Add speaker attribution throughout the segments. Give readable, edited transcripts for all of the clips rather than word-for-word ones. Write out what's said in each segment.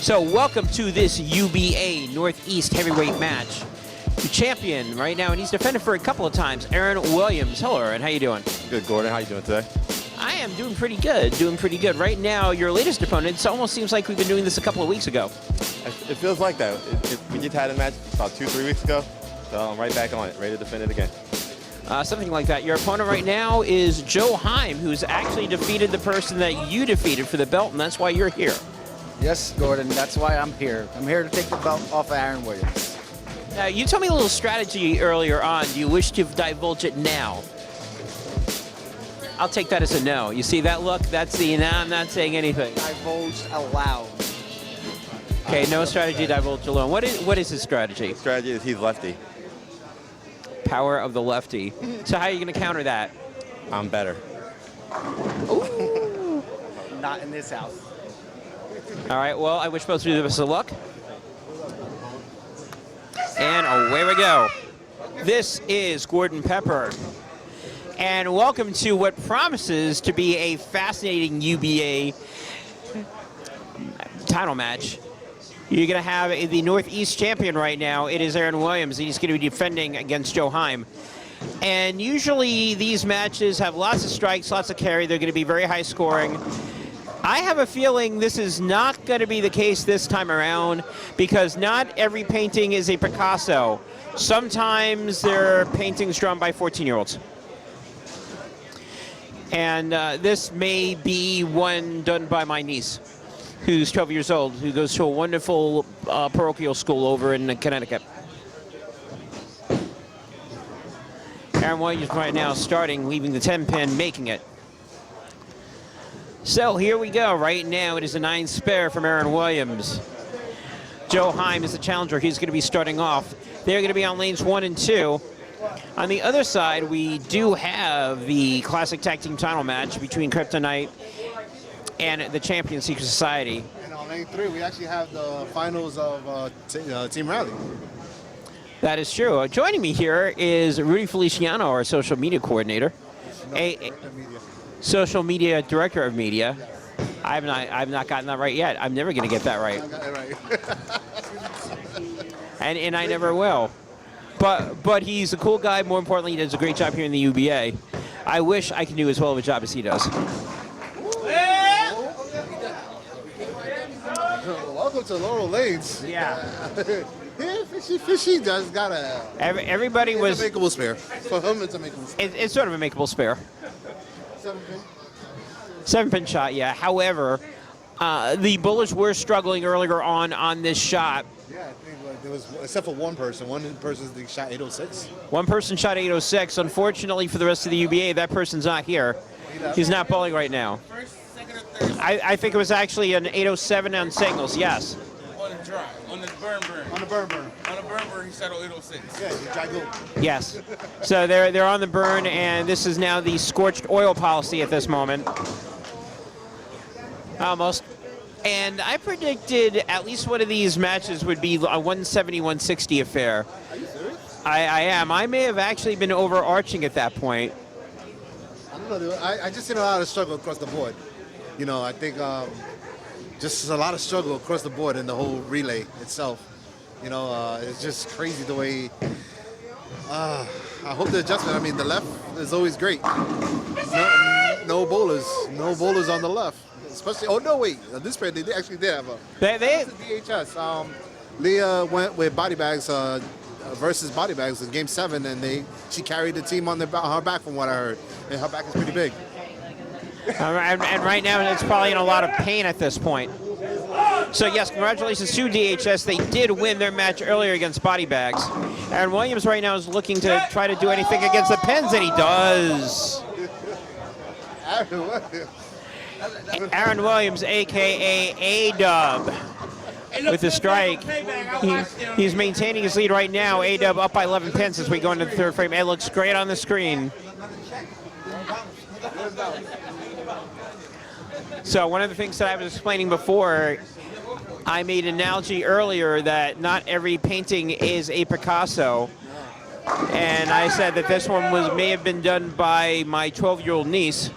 Speaker 1: So welcome to this UBA Northeast heavyweight match. The champion right now, and he's defended for a couple of times, Aaron Williams. Hello, Aaron. How you doing?
Speaker 2: Good, Gordon. How you doing today?
Speaker 1: I am doing pretty good, Right now, your latest opponent, it almost seems like we've been doing this a couple of weeks ago.
Speaker 2: It feels like that. We just had a match about 2-3 weeks ago, so I'm right back on it, ready to defend it again.
Speaker 1: Something like that. Your opponent right now is Joe Heim, who's actually defeated the person that you defeated for the belt, and that's why you're here.
Speaker 3: Yes, Gordon, that's why I'm here. I'm here to take the belt off of Aaron Williams.
Speaker 1: Now, you told me a little strategy earlier on. Do you wish to divulge it now? I'll take that as a no. You see that look? That's the no, I'm not saying anything.
Speaker 3: Divulged aloud.
Speaker 1: Okay, no strategy divulged alone. What is his strategy?
Speaker 2: The strategy is he's lefty.
Speaker 1: Power of the lefty. So how are you going to counter that?
Speaker 2: I'm better.
Speaker 1: Ooh.
Speaker 3: Not in this house.
Speaker 1: All right, well, I wish both of you the best of luck. And away we go. This is Gordon Pepper. And welcome to what promises to be a fascinating UBA title match. You're going to have the Northeast champion right now. It is Aaron Williams. He's going to be defending against Joe Heim. And usually these matches have lots of strikes, lots of carry. They're going to be very high scoring. I have a feeling this is not going to be the case this time around because not every painting is a Picasso. Sometimes they're paintings drawn by 14-year-olds. And this may be one done by my niece, who's 12 years old, who goes to a wonderful parochial school over in Connecticut. Aaron Williams right now starting, leaving the 10-pin, making it. So here we go. Right now it is a 9 spare from Aaron Williams. Joe Heim is the challenger. He's going to be starting off. They're going to be on lanes 1 and 2. On the other side, we do have the classic tag team title match between Kryptonite and the champion Secret Society.
Speaker 4: And on lane 3, we actually have the finals of Team Rally.
Speaker 1: That is true. Joining me here is Rudy Feliciano, our social media coordinator. Social media director of media. I've not gotten that right yet. I'm never going to get that right.
Speaker 4: I got it right.
Speaker 1: and I never will. But he's a cool guy. More importantly, he does a great job here in the UBA. I wish I could do as well of a job as he does.
Speaker 4: Welcome to Laurel Lanes.
Speaker 1: Yeah.
Speaker 4: Yeah, fishy does got a.
Speaker 1: Everybody was.
Speaker 4: It's a makeable spare. For him, it's a makeable spare.
Speaker 1: It's sort of a makeable spare.
Speaker 4: 7-pin.
Speaker 1: 7-pin shot, yeah. However, the Bullets were struggling earlier on this shot.
Speaker 4: Yeah, I think there was, except for one person. One person shot 806.
Speaker 1: One person shot 806. Unfortunately for the rest of the UBA, that person's not here. He's not bowling right now.
Speaker 5: First, second, or third?
Speaker 1: I think it was actually an 807 on singles, yes.
Speaker 5: On the dry, on the burn.
Speaker 4: On the burn.
Speaker 5: On the burn, he shot 806.
Speaker 4: Yeah, he jaggled.
Speaker 1: Yes. So they're on the burn, and this is now the scorched oil policy at this moment. Almost. And I predicted at least one of these matches would be a 170-160 affair.
Speaker 4: Are you serious?
Speaker 1: I am. I may have actually been overarching at that point.
Speaker 4: I don't know. Dude. I just seen a lot of struggle across the board. You know, I think just a lot of struggle across the board in the whole relay itself. You know, it's just crazy the way. I hope the adjustment. I mean, the left is always great. No bowlers on the left. Especially, oh no, wait! This pair they actually did have a.
Speaker 1: They
Speaker 4: DHS. Leah went with body bags versus body bags in Game 7, and she carried the team on her back, from what I heard, and her back is pretty big.
Speaker 1: and right now it's probably in a lot of pain at this point. So yes, congratulations to DHS. They did win their match earlier against body bags. Aaron Williams right now is looking to try to do anything against the pins, and he does. Aaron Williams, a.k.a. A-Dub, with the strike. He's maintaining his lead right now. A-Dub up by 11 pins as we go into the third frame. It looks great on the screen. So one of the things that I was explaining before, I made an analogy earlier that not every painting is a Picasso. And I said that this one may have been done by my 12-year-old niece.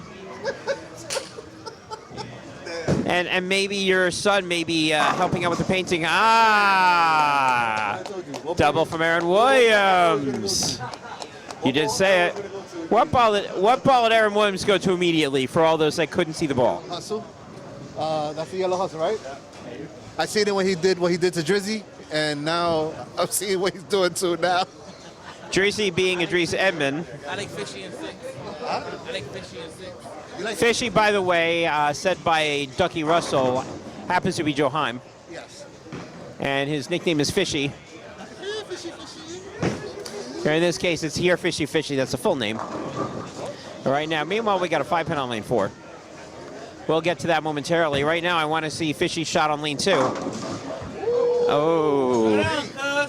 Speaker 1: And maybe your son may be helping out with the painting. Ah! Double from Aaron Williams. You did say it. What ball did Aaron Williams go to immediately for all those that couldn't see the ball?
Speaker 4: Hustle. That's the yellow hustle, right? I seen it when he did what he did to Drizzy, and now I'm seeing what he's doing to now.
Speaker 1: Drizzy being Idris Edmond.
Speaker 5: I like fishy and 6. I like fishy and 6.
Speaker 4: You like
Speaker 1: Fishy, by the way, said by Ducky Russell, happens to be Joe Heim.
Speaker 4: Yes.
Speaker 1: And his nickname is Fishy. Or in this case, it's Here Fishy Fishy. That's the full name. Right now, meanwhile, we got a 5-pin on lane 4. We'll get to that momentarily. Right now, I want to see Fishy shot on lane 2. Oh.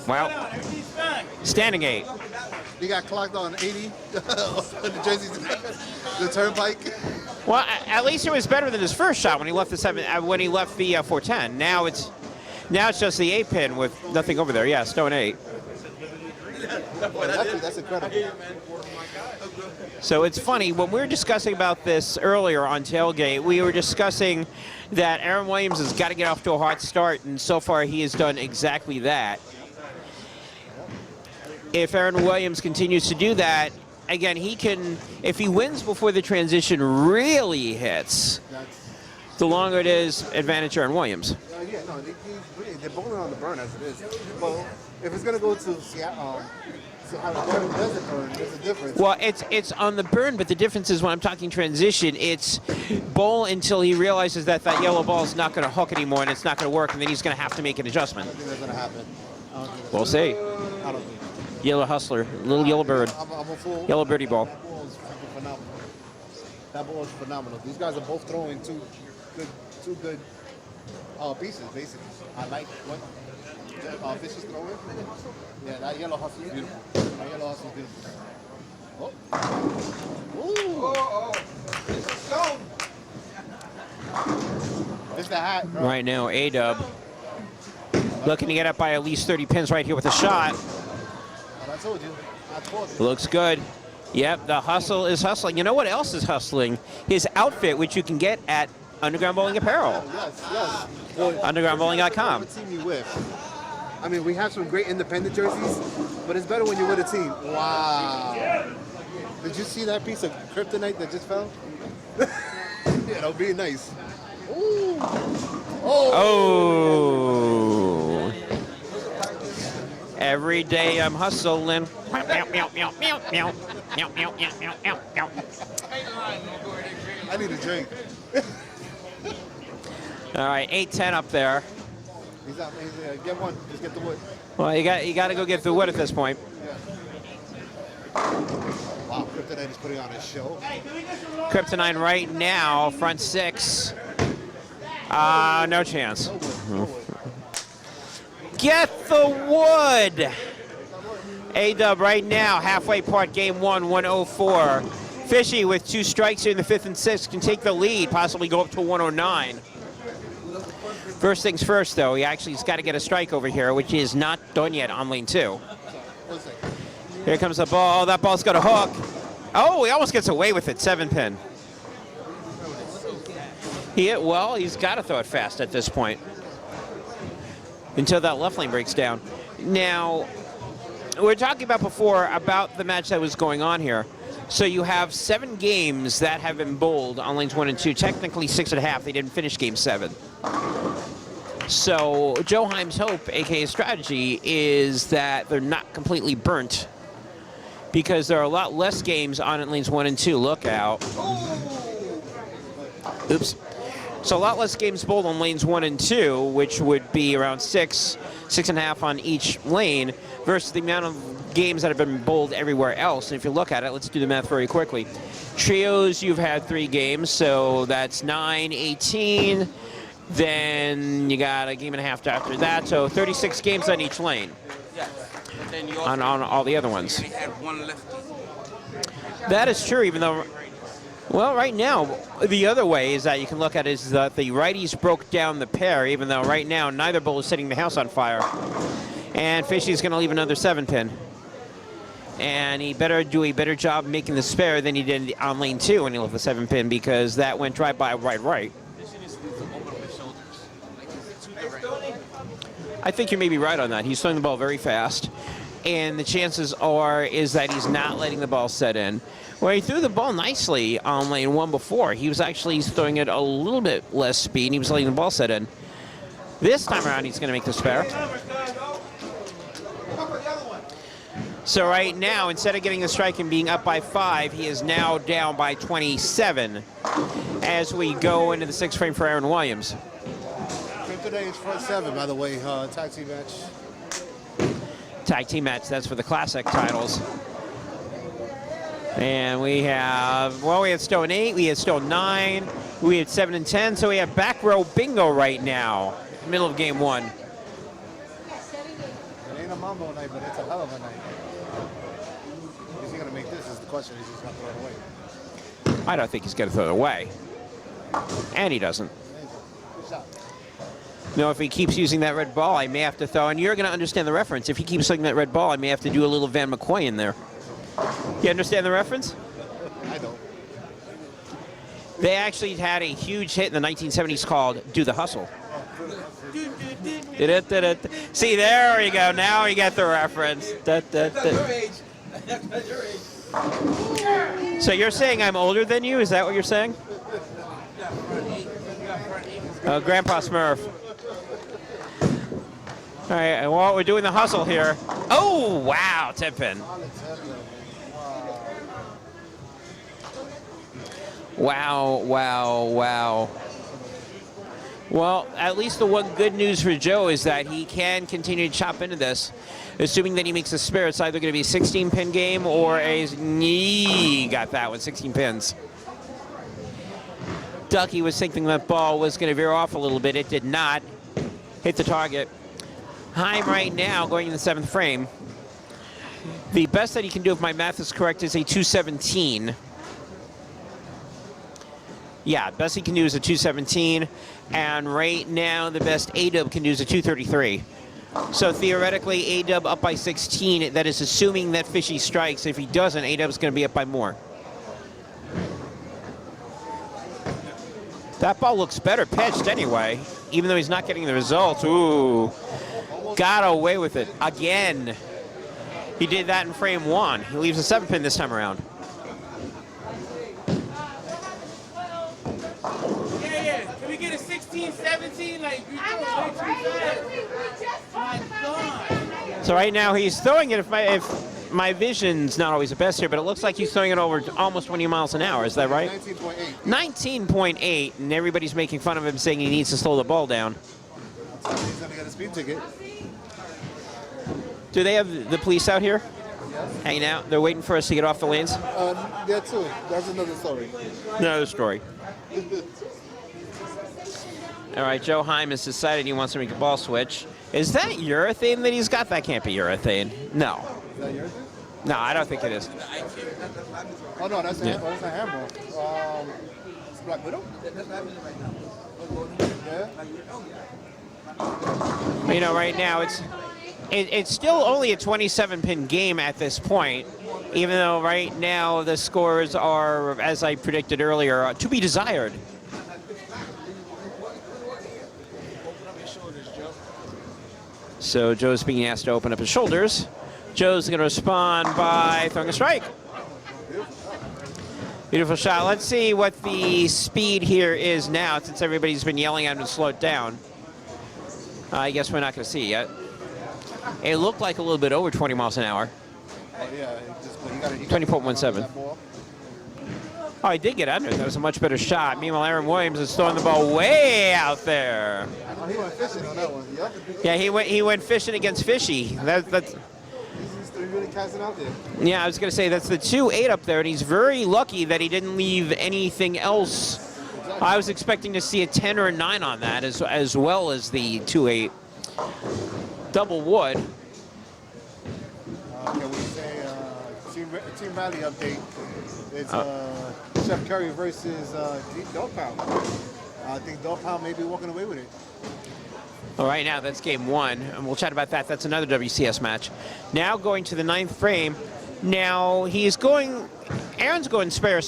Speaker 1: Well, standing 8.
Speaker 4: He got clocked on 80 on the Jersey, the turnpike.
Speaker 1: Well, at least it was better than his first shot when he left the 410. Now it's just the 8-pin with nothing over there. Yeah, stone 8.
Speaker 4: That's incredible.
Speaker 1: So it's funny, when we were discussing about this earlier on Tailgate, we were discussing that Aaron Williams has got to get off to a hot start, and so far he has done exactly that. If Aaron Williams continues to do that, again, he can, if he wins before the transition really hits, the longer it is, advantage Aaron Williams.
Speaker 4: Yeah, no, they're bowling on the burn as it is. Well, if it's going to go to Seattle, so how the burn doesn't burn, there's a difference.
Speaker 1: Well, it's on the burn, but the difference is when I'm talking transition, it's bowl until he realizes that that yellow ball is not going to hook anymore and it's not going to work, and then he's going to have to make an adjustment.
Speaker 4: I don't think that's going to happen.
Speaker 1: We'll see.
Speaker 4: I don't think.
Speaker 1: Yellow hustler, little yellow bird,
Speaker 4: I'm a fool.
Speaker 1: yellow birdie ball.
Speaker 4: That ball is freaking phenomenal. That ball is phenomenal. These guys are both throwing two good pieces, basically. I like what Fish is throwing. Yeah, that yellow hustle is beautiful. That yellow hustle is beautiful. Ooh. It's the hat, bro.
Speaker 1: Right now, A-Dub looking to get up by at least 30 pins right here with a shot.
Speaker 4: I told you.
Speaker 1: Looks good. Yep, the hustle is hustling. You know what else is hustling? His outfit, which you can get at Underground Bowling Apparel.
Speaker 4: Yes, yes. Well,
Speaker 1: UndergroundBowling.com.
Speaker 4: What team you with? I mean, we have some great independent jerseys, but it's better when you're with a team. Wow. Did you see that piece of kryptonite that just fell? Yeah, that'll be nice. Ooh.
Speaker 1: Oh. Every day I'm hustling. Meow, meow, meow, meow, meow, meow, meow, meow, meow, meow, meow.
Speaker 4: I need a drink.
Speaker 1: All right, 8-10 up there.
Speaker 4: He's out. Get one. Just get the wood.
Speaker 1: Well, you got to go get the wood at this point.
Speaker 4: Yeah. Wow, Kryptonite is putting on a show.
Speaker 1: Kryptonite right now, front 6. No chance.
Speaker 4: No wood.
Speaker 1: Get the wood. A-Dub right now, halfway part, game 1, 104. Fishy with 2 strikes here in the 5th and 6th can take the lead, possibly go up to 109. First things first, though, he's got to get a strike over here, which is not done yet on lane 2. Here comes the ball. That ball's got a hook. Oh, he almost gets away with it. 7-pin. He's got to throw it fast at this point until that left lane breaks down. Now, we were talking about before about the match that was going on here. So you have 7 games that have been bowled on lanes 1 and 2. Technically 6.5. They didn't finish game 7. So Joe Heim's hope, aka strategy, is that they're not completely burnt because there are a lot less games on at lanes 1 and 2. Look out. Oops. So a lot less games bowled on lanes 1 and 2, which would be around 6.5 on each lane, versus the amount of games that have been bowled everywhere else. And if you look at it, let's do the math very quickly. Trios, you've had 3 games, so that's 9, 18. Then you got a game and a half after that, so 36 games on each lane.
Speaker 5: Yes. But then you
Speaker 1: On all the other ones.
Speaker 5: only had 1 lefty.
Speaker 1: That is true, even though, well, right now, the other way is that you can look at is that the righties broke down the pair, even though right now neither bowl is setting the house on fire. And Fishy's going to leave another 7-pin. And he better do a better job making the spare than he did on lane 2 when he left the 7-pin, because that went right by right. I think you may be right on that. He's throwing the ball very fast, and the chances is that he's not letting the ball set in. Well, he threw the ball nicely on lane 1 before. He was actually throwing it a little bit less speed, and he was letting the ball set in. This time around, he's going to make the spare. So right now, instead of getting the strike and being up by 5, he is now down by 27 as we go into the 6th frame for Aaron Williams.
Speaker 4: Today is front 7, by the way, tag team match.
Speaker 1: Tag team match, that's for the classic titles. And we have, well, we had Stone 8, we had Stone 9, we had 7 and 10, so we have back row bingo right now, middle of game 1.
Speaker 4: It ain't a mambo night, but it's a hell of a night. Is he going to make this is the question. Is he just going to throw it away?
Speaker 1: I don't think he's going to throw it away. And he doesn't.
Speaker 4: Good shot.
Speaker 1: No, if he keeps using that red ball, I may have to throw, and you're going to understand the reference. If he keeps throwing that red ball, I may have to do a little Van McCoy in there. You understand the reference?
Speaker 4: I don't.
Speaker 1: They actually had a huge hit in the 1970s called Do the Hustle. See, there you go. Now you get the reference. So you're saying I'm older than you? Is that what you're saying? Grandpa Smurf. All right, well, we're doing the hustle here. Oh, wow, 10 pin. Wow, wow, wow. Well, at least the one good news for Joe is that he can continue to chop into this, assuming that he makes a spare. It's either going to be a 16-pin game or got that one, 16 pins. Ducky was thinking that ball was going to veer off a little bit. It did not hit the target. Heim right now going in the 7th frame. The best that he can do, if my math is correct, is a 217. Yeah, best he can do is a 217. And right now, the best A-dub can do is a 233. So theoretically, A-dub up by 16. That is assuming that Fishy strikes. If he doesn't, A-dub is going to be up by more. That ball looks better pitched anyway, even though he's not getting the results. Ooh, got away with it again. He did that in frame 1. He leaves a 7-pin this time around.
Speaker 5: Yeah. Can we get a 16, 17? Like, you
Speaker 6: I know, right? We just talked about it.
Speaker 1: So right now he's throwing it, if my vision's not always the best here, but it looks like he's throwing it over almost 20 miles an hour. Is that right?
Speaker 4: 19.8.
Speaker 1: 19.8, and everybody's making fun of him, saying he needs to slow the ball down.
Speaker 4: He's going to get a speed ticket.
Speaker 1: Do they have the police out here?
Speaker 4: Yes.
Speaker 1: Hanging out? They're waiting for us to get off the lanes?
Speaker 4: Yeah, too. That's another story.
Speaker 1: Another story. All right, Joe Heim has decided he wants to make a ball switch. Is that urethane that he's got? That can't be urethane. No.
Speaker 4: Is that yours?
Speaker 1: No, I don't think it is.
Speaker 4: Oh, no, that's
Speaker 1: Yeah.
Speaker 4: that's a hammer. It's Black Widow? Yeah.
Speaker 1: You know, right now it's still only a 27-pin game at this point, even though right now the scores are, as I predicted earlier, to be desired. So Joe's being asked to open up his shoulders. Joe's going to respond by throwing a strike. Beautiful shot. Let's see what the speed here is now, since everybody's been yelling at him to slow it down. I guess we're not going to see yet. It looked like a little bit over 20 miles an hour.
Speaker 4: Yeah,
Speaker 1: 20.17. Oh, he did get under. That was a much better shot. Meanwhile, Aaron Williams is throwing the ball way out there.
Speaker 4: Oh, he went fishing on that one, yeah?
Speaker 1: Yeah, he went fishing against Fishy. That's
Speaker 4: He's really casting out there.
Speaker 1: yeah, I was going to say that's the 2-8 up there, and he's very lucky that he didn't leave anything else. I was expecting to see a 10 or a 9 on that, as well as the 2-8. Double wood.
Speaker 4: Can we say team rally update? It's Chef Curry versus Dog Pound. I think Dog Pound may be walking away with it.
Speaker 1: All right, now that's game 1, and we'll chat about that. That's another WCS match. Now going to the 9th frame. Now he's going Aaron's going spare,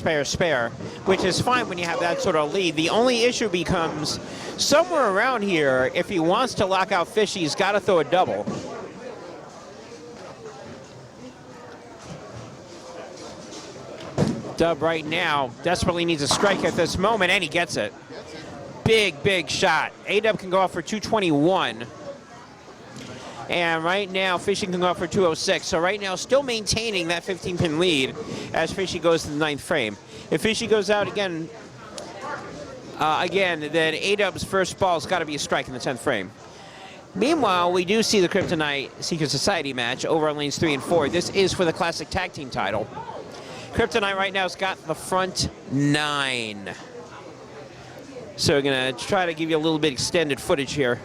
Speaker 1: which is fine when you have that sort of lead. The only issue becomes somewhere around here, if he wants to lock out Fishy, he's got to throw a double. Dub right now desperately needs a strike at this moment, and he gets it. Big shot. A-Dub can go out for 221. And right now, Fishy can go out for 206. So right now, still maintaining that 15-pin lead as Fishy goes to the 9th frame. If Fishy goes out again, then A-Dub's first ball's got to be a strike in the 10th frame. Meanwhile, we do see the Kryptonite Secret Society match over on lanes 3 and 4. This is for the Classic Tag Team title. Kryptonite right now has got the front 9. So we're going to try to give you a little bit extended footage here.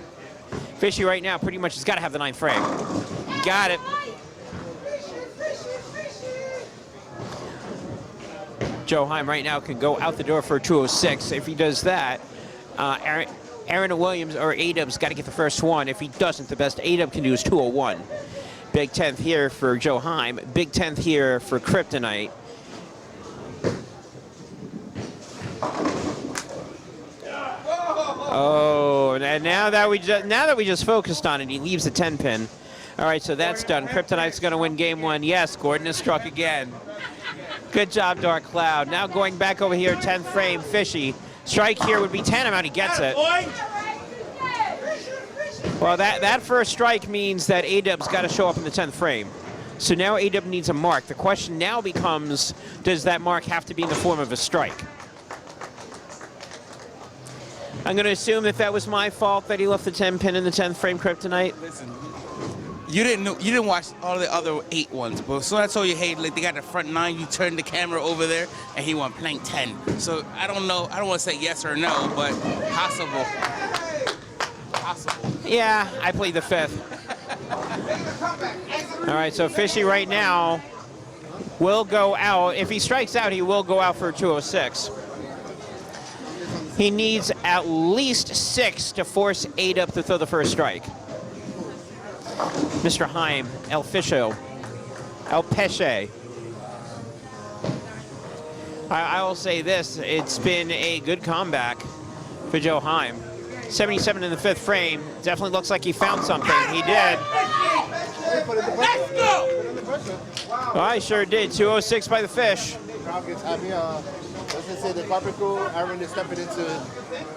Speaker 1: Fishy right now pretty much has got to have the 9th frame. Got it. Joe Heim right now can go out the door for 206. If he does that, Aaron Williams or A-Dub's got to get the first one. If he doesn't, the best A-Dub can do is 201. Big 10th here for Joe Heim. Big 10th here for Kryptonite. Oh, and now that we just focused on it, he leaves the 10-pin. All right, so that's done. Kryptonite's going to win game 1. Yes, Gordon has struck again. Good job, Dark Cloud. Now going back over here, 10th frame, Fishy. Strike here would be tantamount. He gets it. Well, that first strike means that A-Dub's got to show up in the 10th frame. So now A-Dub needs a mark. The question now becomes, does that mark have to be in the form of a strike? I'm going to assume that was my fault that he left the 10-pin in the 10th frame, Kryptonite.
Speaker 7: Listen, you didn't watch all the other 8 ones, but so I told you, hey, like they got the front 9, you turned the camera over there, and he went plank 10. So I don't know, I don't want to say yes or no, but possible.
Speaker 1: Yeah, I played the 5th. All right, so Fishy right now will go out. If he strikes out, he will go out for 206. He needs at least 6 to force A-Dub to throw the first strike. Mr. Heim, El Fisho, El Peche. I will say this, it's been a good comeback for Joe Heim. 77 in the 5th frame, definitely looks like he found something. He did.
Speaker 5: Let's go!
Speaker 1: Well, I sure did, 206 by the Fish.
Speaker 4: Crowd gets happy. Doesn't say the carpet crew. Aaron is stepping into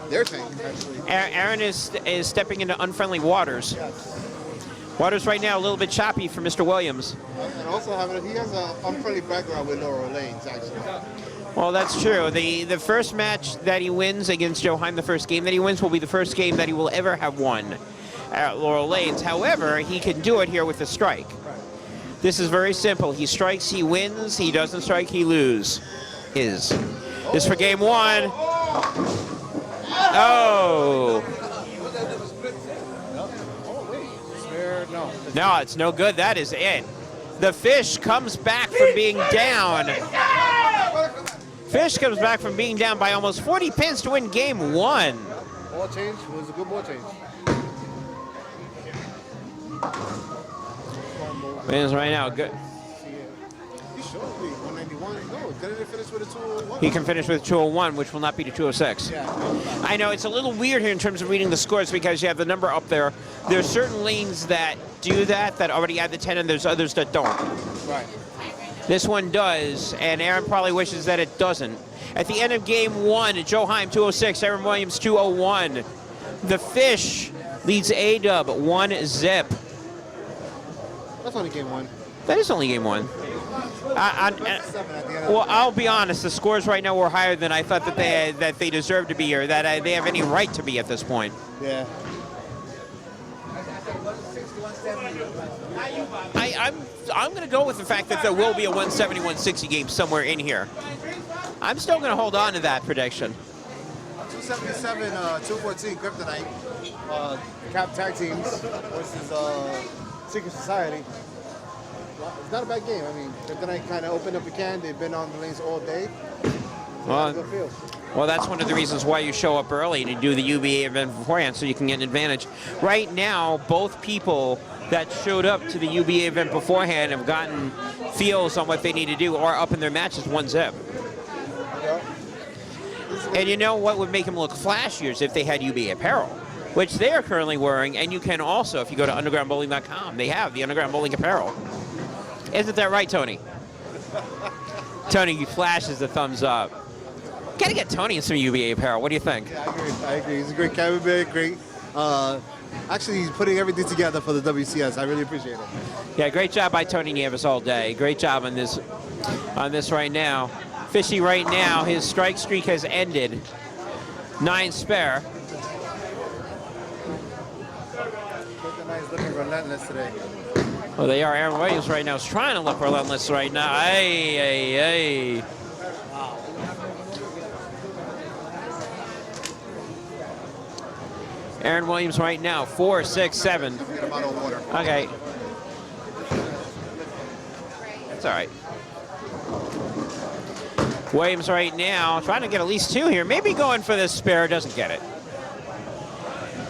Speaker 4: their tank, actually.
Speaker 1: Aaron is stepping into unfriendly waters.
Speaker 4: Yes.
Speaker 1: Waters right now a little bit choppy for Mr. Williams.
Speaker 4: And also, he has an unfriendly background with Laurel Lanes, actually.
Speaker 1: Well, that's true. The first match that he wins against Joe Heim, the first game that he wins, will be the first game that he will ever have won at Laurel Lanes. However, he can do it here with a strike. This is very simple. He strikes, he wins. He doesn't strike, he loses. This for game 1. Oh. No, it's no good. That is it. The Fish comes back from being down. Fish comes back from being down by almost 40 pins to win game 1.
Speaker 4: Ball change was a good ball change.
Speaker 1: Wins right now. Good.
Speaker 4: He showed me 191. No, couldn't he finish with a 201?
Speaker 1: He can finish with 201, which will not be to 206.
Speaker 4: Yeah.
Speaker 1: I know it's a little weird here in terms of reading the scores because you have the number up there. There are certain lanes that do that already add the 10, and there's others that don't.
Speaker 4: Right.
Speaker 1: This one does, and Aaron probably wishes that it doesn't. At the end of game 1, Joe Heim 206, Aaron Williams 201. The Fish leads A-Dub 1-0.
Speaker 4: That's only game 1.
Speaker 1: That is only game 1. Well, I'll be honest. The scores right now were higher than I thought that they deserved to be, or that they have any right to be at this point.
Speaker 4: Yeah.
Speaker 1: I'm going to go with the fact that there will be a 170-160 game somewhere in here. I'm still going to hold on to that prediction.
Speaker 4: 277, 214 Kryptonite. Cap tag teams versus Secret Society. It's not a bad game. I mean, Kryptonite kind of opened up a can. They've been on the lanes all day.
Speaker 1: Well, that's one of the reasons why you show up early to do the UBA event beforehand, so you can get an advantage. Right now, both people that showed up to the UBA event beforehand have gotten feels on what they need to do or up in their matches 1-zip. And you know what would make them look flashier is if they had UBA apparel, which they are currently wearing, and you can also, if you go to undergroundbowling.com, they have the Underground Bowling apparel. Isn't that right, Tony? Tony, you flashes the thumbs up. Gotta get Tony in some UBA apparel. What do you think?
Speaker 4: Yeah, I agree. He's a great cameraman, great. Actually, he's putting everything together for the WCS. I really appreciate it.
Speaker 1: Yeah, great job by Tony Nieves all day. Great job on this right now. Fishy right now, his strike streak has ended. 9 spare.
Speaker 4: He's looking relentless today.
Speaker 1: Well, they are. Aaron Williams right now is trying to look relentless right now. Ay. Aaron Williams right now, 4, 6, 7.
Speaker 4: Get him out of water.
Speaker 1: Okay. That's all right. Williams right now trying to get at least 2 here. Maybe going for this spare, doesn't get it.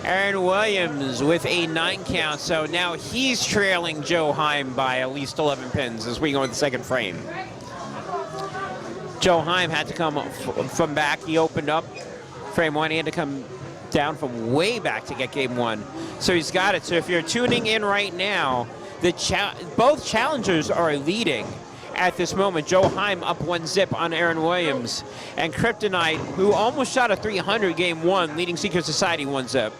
Speaker 1: Aaron Williams with a 9 count, so now he's trailing Joe Heim by at least 11 pins as we go in the second frame. Joe Heim had to come from back. He opened up frame 1. He had to come down from way back to get game 1. So he's got it. So if you're tuning in right now, both challengers are leading at this moment. Joe Heim up 1-zip on Aaron Williams, and Kryptonite, who almost shot a 300 game 1, leading Secret Society 1-zip.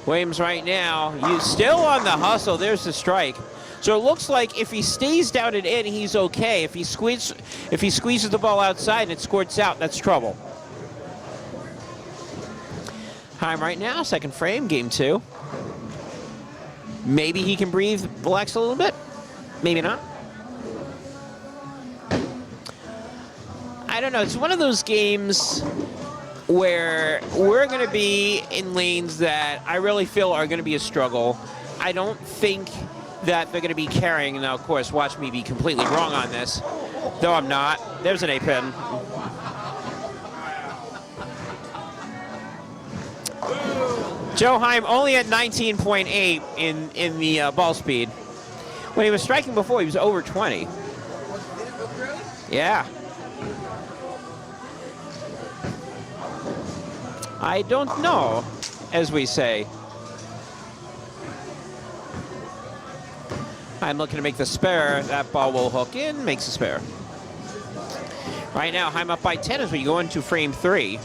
Speaker 1: Williams right now, he's still on the hustle. There's the strike. So it looks like if he stays down and in, he's okay. If he squeezes the ball outside and it squirts out, that's trouble. Heim right now, second frame, game 2. Maybe he can breathe, relax a little bit. Maybe not. I don't know. It's one of those games where we're going to be in lanes that I really feel are going to be a struggle. I don't think that they're going to be carrying. Now, of course, watch me be completely wrong on this, though I'm not. There's an 8-pin. Joe Heim only at 19.8 in the ball speed. When he was striking before, he was over 20. Yeah. I don't know, as we say. I'm looking to make the spare. That ball will hook in, makes a spare. Right now, Heim up by 10 as we go into frame 3.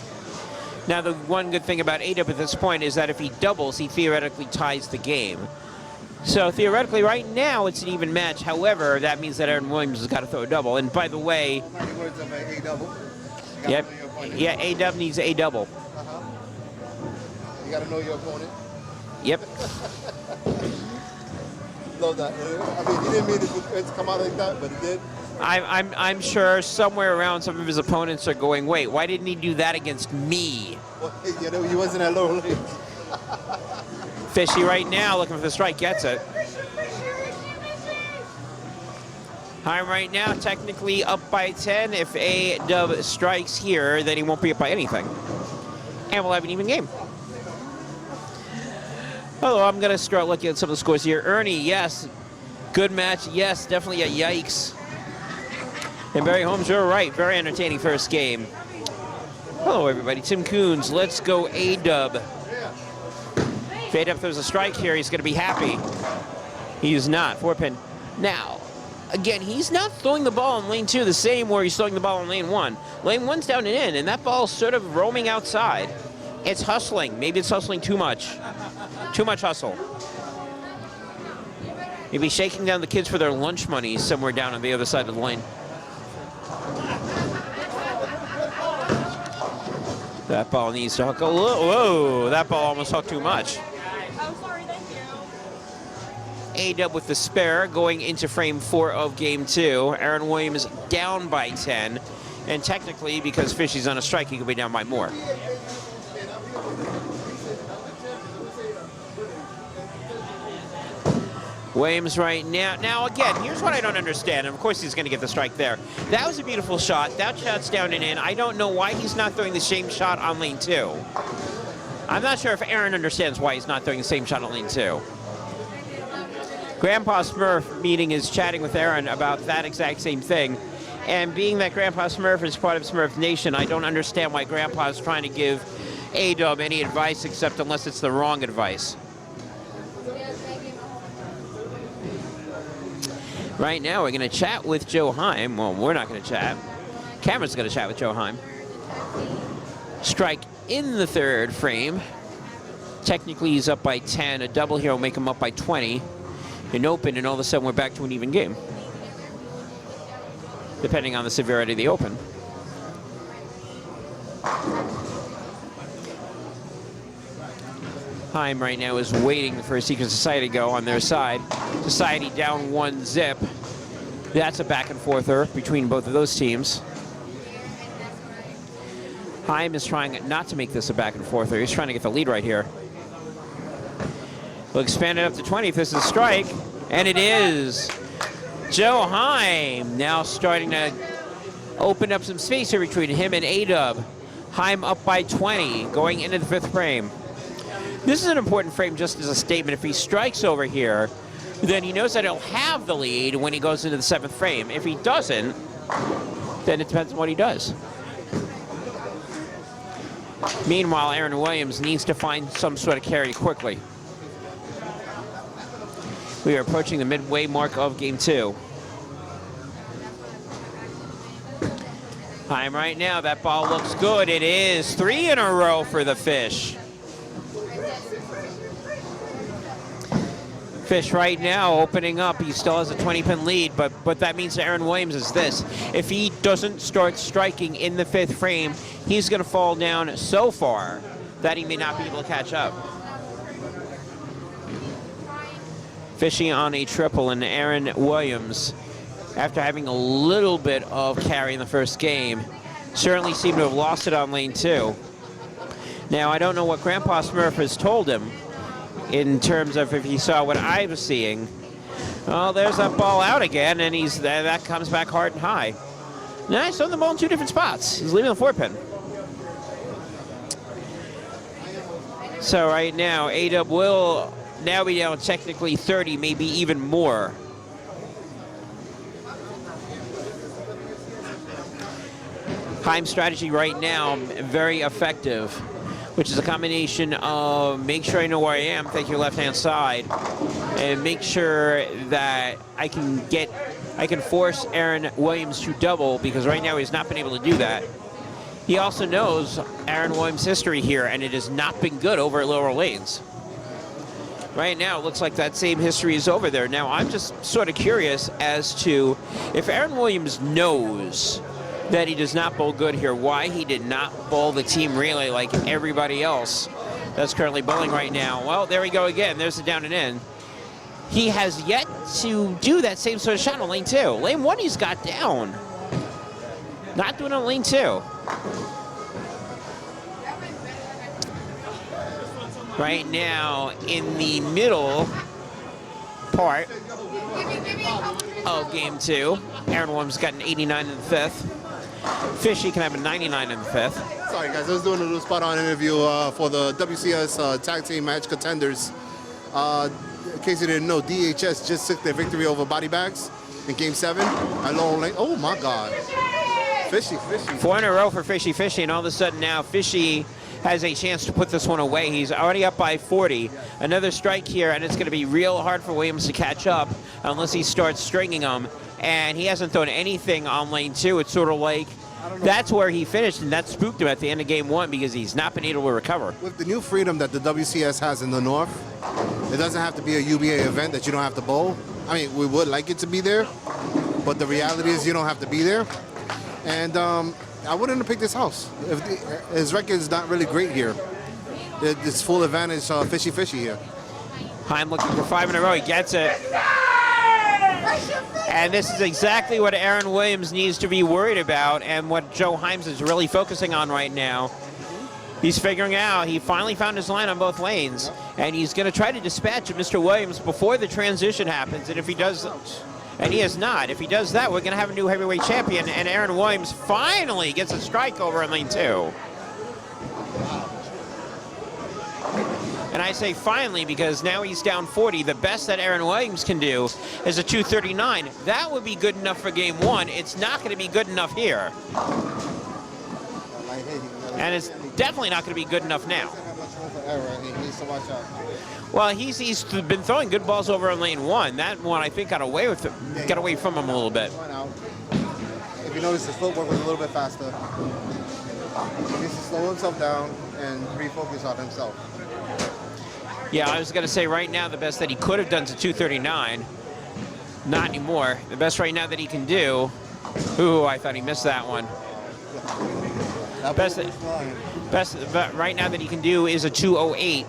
Speaker 1: Now, the one good thing about A-Dub at this point is that if he doubles, he theoretically ties the game. So theoretically, right now, it's an even match. However, that means that Aaron Williams has got to throw a double. And by the way, yep, yeah, A-Dub needs a double.
Speaker 4: You got to know your opponent.
Speaker 1: Yep.
Speaker 4: Love that. I mean, he didn't mean it to come out like that, but it did.
Speaker 1: I'm sure somewhere around some of his opponents are going, wait, why didn't he do that against me?
Speaker 4: Well, you know, he wasn't at lower range.
Speaker 1: Fishy right now looking for the strike, gets it. Heim right now technically up by 10. If A-Dub strikes here, then he won't be up by anything. And we'll have an even game. Although I'm going to start looking at some of the scores here. Ernie, yes. Good match. Yes, definitely a yikes. And Barry Holmes, you're right. Very entertaining first game. Hello, everybody. Tim Coons, let's go A-Dub. If A-Dub throws a strike here, he's going to be happy. He's not. 4-pin. Now, again, he's not throwing the ball in lane 2 the same where he's throwing the ball in lane 1. Lane 1's down and in, and that ball's sort of roaming outside. It's hustling. Maybe it's hustling too much. Too much hustle. Maybe shaking down the kids for their lunch money somewhere down on the other side of the lane. That ball needs to hook a little. Whoa, that ball almost hooked too much.
Speaker 6: I'm sorry, thank you.
Speaker 1: A-Dub with the spare going into frame 4 of game 2. Aaron Williams down by 10. And technically, because Fishy's on a strike, he could be down by more. Williams right now. Now, again, here's what I don't understand. And of course, he's going to get the strike there. That was a beautiful shot. That shot's down and in. I don't know why he's not throwing the same shot on lane 2. I'm not sure if Aaron understands why he's not throwing the same shot on lane 2. Grandpa Smurf meeting is chatting with Aaron about that exact same thing. And being that Grandpa Smurf is part of Smurf Nation, I don't understand why Grandpa is trying to give A-Dub any advice except unless it's the wrong advice. Right now, we're going to chat with Joe Heim. Well, we're not going to chat. Cameron's going to chat with Joe Heim. Strike in the third frame. Technically, he's up by 10. A double here will make him up by 20. An open, and all of a sudden, we're back to an even game, depending on the severity of the open. Heim right now is waiting for a Secret Society to go on their side. Society down 1-zip. That's a back and forther between both of those teams. Heim is trying not to make this a back and forther. He's trying to get the lead right here. We'll expand it up to 20 if this is a strike, and it is. Joe Heim now starting to open up some space here between him and A-Dub. Heim up by 20, going into the fifth frame. This is an important frame just as a statement. If he strikes over here, then he knows that he'll have the lead when he goes into the seventh frame. If he doesn't, then it depends on what he does. Meanwhile, Aaron Williams needs to find some sort of carry quickly. We are approaching the midway mark of game 2. Heim right now, that ball looks good. It is 3 in a row for the Fish. Fish right now opening up. He still has a 20-pin lead, but what that means to Aaron Williams is this. If he doesn't start striking in the fifth frame, he's going to fall down so far that he may not be able to catch up. Fishy on a triple, and Aaron Williams, after having a little bit of carry in the first game, certainly seemed to have lost it on lane 2. Now, I don't know what Grandpa Smurf has told him in terms of if he saw what I was seeing. Well, there's that ball out again, and that comes back hard and high. Now, he's throwing the ball in 2 different spots. He's leaving the 4-pin. So right now, A-Dub will now be down technically 30, maybe even more. Heim's strategy right now, very effective, which is a combination of make sure I know where I am, take your left-hand side, and make sure that I can force Aaron Williams to double, because right now he's not been able to do that. He also knows Aaron Williams' history here, and it has not been good over at lower lanes. Right now, it looks like that same history is over there. Now, I'm just sort of curious as to if Aaron Williams knows that he does not bowl good here, why he did not bowl the team relay like everybody else that's currently bowling right now. Well, there we go again. There's the down and in. He has yet to do that same sort of shot on lane 2. Lane 1 he's got down. Not doing it on lane 2. Right now, in the middle part of game 2, Aaron Williams got an 89 in the 5th. Fishy can have a 99 in the 5th.
Speaker 4: Sorry, guys. I was doing a little spot-on interview for the WCS tag team match contenders. In case you didn't know, DHS just took their victory over Body Bags in Game 7 at Laurel Lane. Oh, my God. Fishy.
Speaker 1: 4 in a row for Fishy, and all of a sudden now Fishy has a chance to put this one away. He's already up by 40. Another strike here, and it's going to be real hard for Williams to catch up unless he starts stringing them. And he hasn't thrown anything on lane 2. It's sort of like that's where he finished, and that spooked him at the end of game 1 because he's not been able to recover.
Speaker 4: With the new freedom that the WCS has in the North, it doesn't have to be a UBA event that you don't have to bowl. I mean, we would like it to be there, but the reality is you don't have to be there. And I wouldn't have picked this house. His record is not really great here. It's full advantage Fishy here.
Speaker 1: Heim looking for 5 in a row. He gets it. And this is exactly what Aaron Williams needs to be worried about and what Joe Heims is really focusing on right now. He's figuring out, he finally found his line on both lanes, and he's going to try to dispatch Mr. Williams before the transition happens. And if he does, and he has not, if he does that, we're going to have a new heavyweight champion, and Aaron Williams finally gets a strike over in lane 2. And I say finally because now he's down 40. The best that Aaron Williams can do is a 239. That would be good enough for game one. It's not going to be good enough here. And it's definitely not going to be good enough now. Well, he's been throwing good balls over in lane one. That one, I think, got away from him a little bit.
Speaker 4: If you notice, his footwork was a little bit faster. He needs to slow himself down and refocus on himself.
Speaker 1: Yeah, I was going to say right now the best that he could have done is a 239. Not anymore. The best right now that he can do. Ooh, I thought he missed that one. Best right now that he can do is a 208.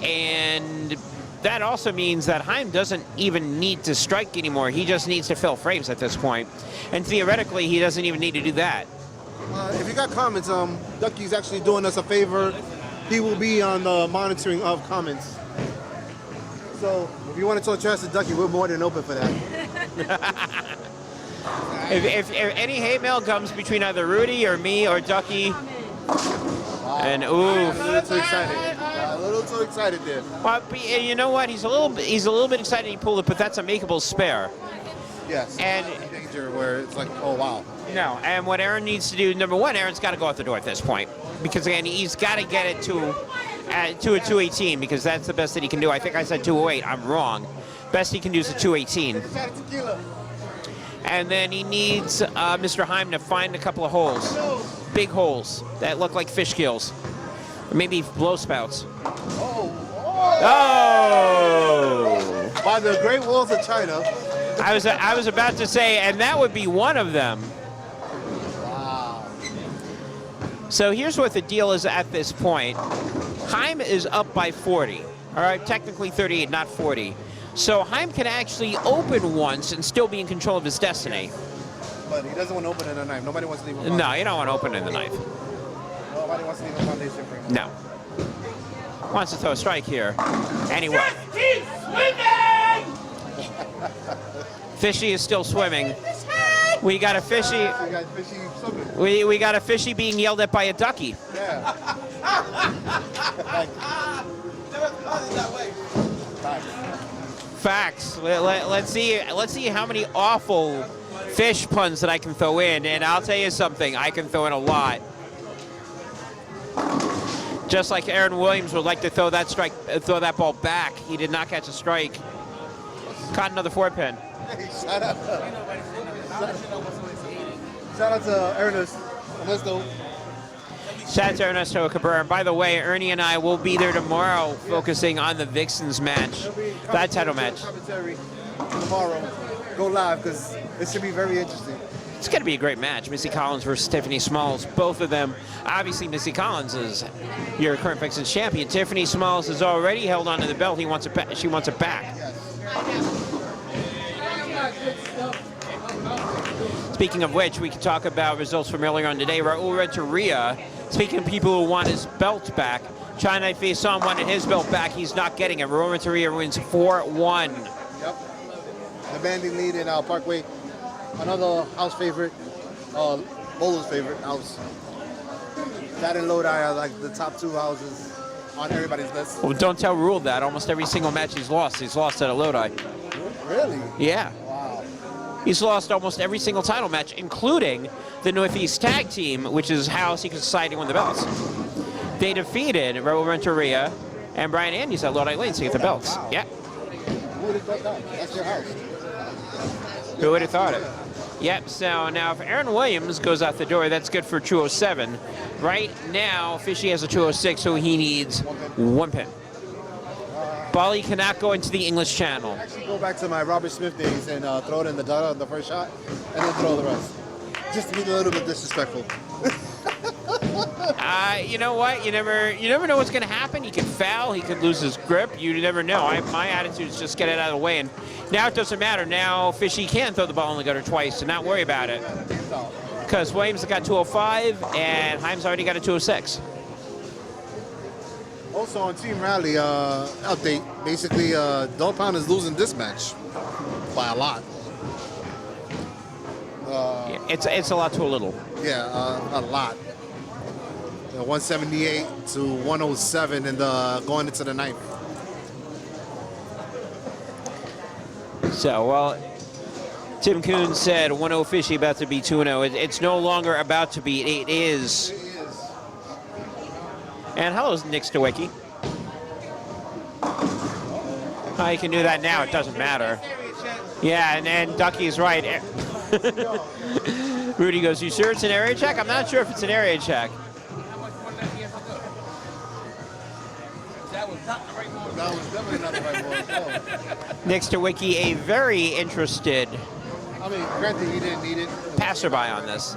Speaker 1: And that also means that Heim doesn't even need to strike anymore. He just needs to fill frames at this point. And theoretically, he doesn't even need to do that.
Speaker 4: If you got comments, Ducky's actually doing us a favor. He will be on the monitoring of comments. So if you want to talk trash to Ducky, we're more than open for that.
Speaker 1: If any hate mail comes between either Rudy or me or Ducky, and ooh,
Speaker 4: A little too excited. A little too excited there.
Speaker 1: well, you know what? He's a little bit excited he pulled it, but that's a makeable spare.
Speaker 4: Yes.
Speaker 1: And
Speaker 4: danger where it's like, oh wow.
Speaker 1: no, and what Aaron needs to do, number one, Aaron's got to go out the door at this point, because again, he's got to get it to a 218 because that's the best that he can do. I think I said 208. I'm wrong. Best he can do is a 218. And then he needs Mr. Heim to find a couple of holes, big holes that look like fish gills, or maybe blow spouts.
Speaker 4: Oh.
Speaker 1: By
Speaker 4: the Great Walls of China.
Speaker 1: I was about to say, and that would be one of them.
Speaker 4: Wow.
Speaker 1: So here's what the deal is at this point. Heim is up by 40. All right, technically 38, not 40. So Heim can actually open once and still be in control of his destiny.
Speaker 4: But he doesn't want to open in the knife. Nobody wants to leave a
Speaker 1: No, you don't want to open in the knife.
Speaker 4: Nobody wants to leave a foundation for him.
Speaker 1: No. Wants to throw a strike here. Anyway.
Speaker 5: Just keep swimming!
Speaker 1: Fishy is still swimming. We got a fishy.
Speaker 4: So you got fishy swimming.
Speaker 1: We got a fishy being yelled at by a ducky.
Speaker 4: Yeah.
Speaker 1: Facts. Let's see how many awful fish puns that I can throw in, and I'll tell you something. I can throw in a lot. Just like Aaron Williams would like to throw that ball back. He did not catch a strike. Caught another 4-pin.
Speaker 4: Hey, shout out to Ernest.
Speaker 1: Shout out to Ernesto Cabrera. And by the way, Ernie and I will be there tomorrow focusing on the Vixens match, that title match.
Speaker 4: Tomorrow, go live because it should be very interesting.
Speaker 1: It's going to be a great match. Missy Collins versus Tiffany Smalls. Both of them, obviously Missy Collins is your current Vixens champion. Tiffany Smalls has already held onto the belt. She wants it back. Speaking of which, we can talk about results from earlier on today. Raul Renteria, speaking of people who want his belt back, China Faison wanted his belt back. He's not getting it. Raul Renteria wins 4-1.
Speaker 4: Yep. The banding lead in Parkway. Another house favorite, Bolo's favorite house. That and Lodi are like the top two houses on everybody's list.
Speaker 1: Well, don't tell Rule that. Almost every single match he's lost at a Lodi.
Speaker 4: Really?
Speaker 1: Yeah.
Speaker 4: Wow.
Speaker 1: He's lost almost every single title match, including the Northeast Tag Team, which is how Secret Society won the belts. They defeated Raul Renteria and Brian Andrews at Lodi Lane to get the belts.
Speaker 4: Wow.
Speaker 1: Yeah.
Speaker 4: Who would have thought that? That's your house.
Speaker 1: Who would have thought it? Yep, so now if Aaron Williams goes out the door, that's good for 207. Right now, Fishy has a 206, so he needs 1 pin. Bali cannot go into the English Channel.
Speaker 4: Actually, go back to my Robert Smith days and throw it in the dot on the first shot, and then throw the rest. Just to be a little bit disrespectful.
Speaker 1: You know what? You never know what's going to happen. He could foul. He could lose his grip. You never know. My attitude is just get it out of the way. And now it doesn't matter. Now Fishy can throw the ball in the gutter twice and not worry about it. Because Williams has got 205 and Heim's already got a 206.
Speaker 4: Also on Team Rally update, basically Dog Pound is losing this match by a lot.
Speaker 1: It's a lot to a little.
Speaker 4: Yeah, a lot. 178 to 107 in the going into the ninth.
Speaker 1: So, well, Tim Coon said 1-0 Fishy about to be 2-0. It's no longer about to be, it is. And hello, Nick Stawicki. Oh, you can do that now, it doesn't matter. Yeah, and Ducky's right. Rudy goes, you sure it's an area check? I'm not sure if it's an area check.
Speaker 7: That was not the right ball.
Speaker 4: That was definitely not the right ball.
Speaker 1: Nick Stawicki, a very interested
Speaker 4: I mean, granted, he didn't need it.
Speaker 1: passerby on this.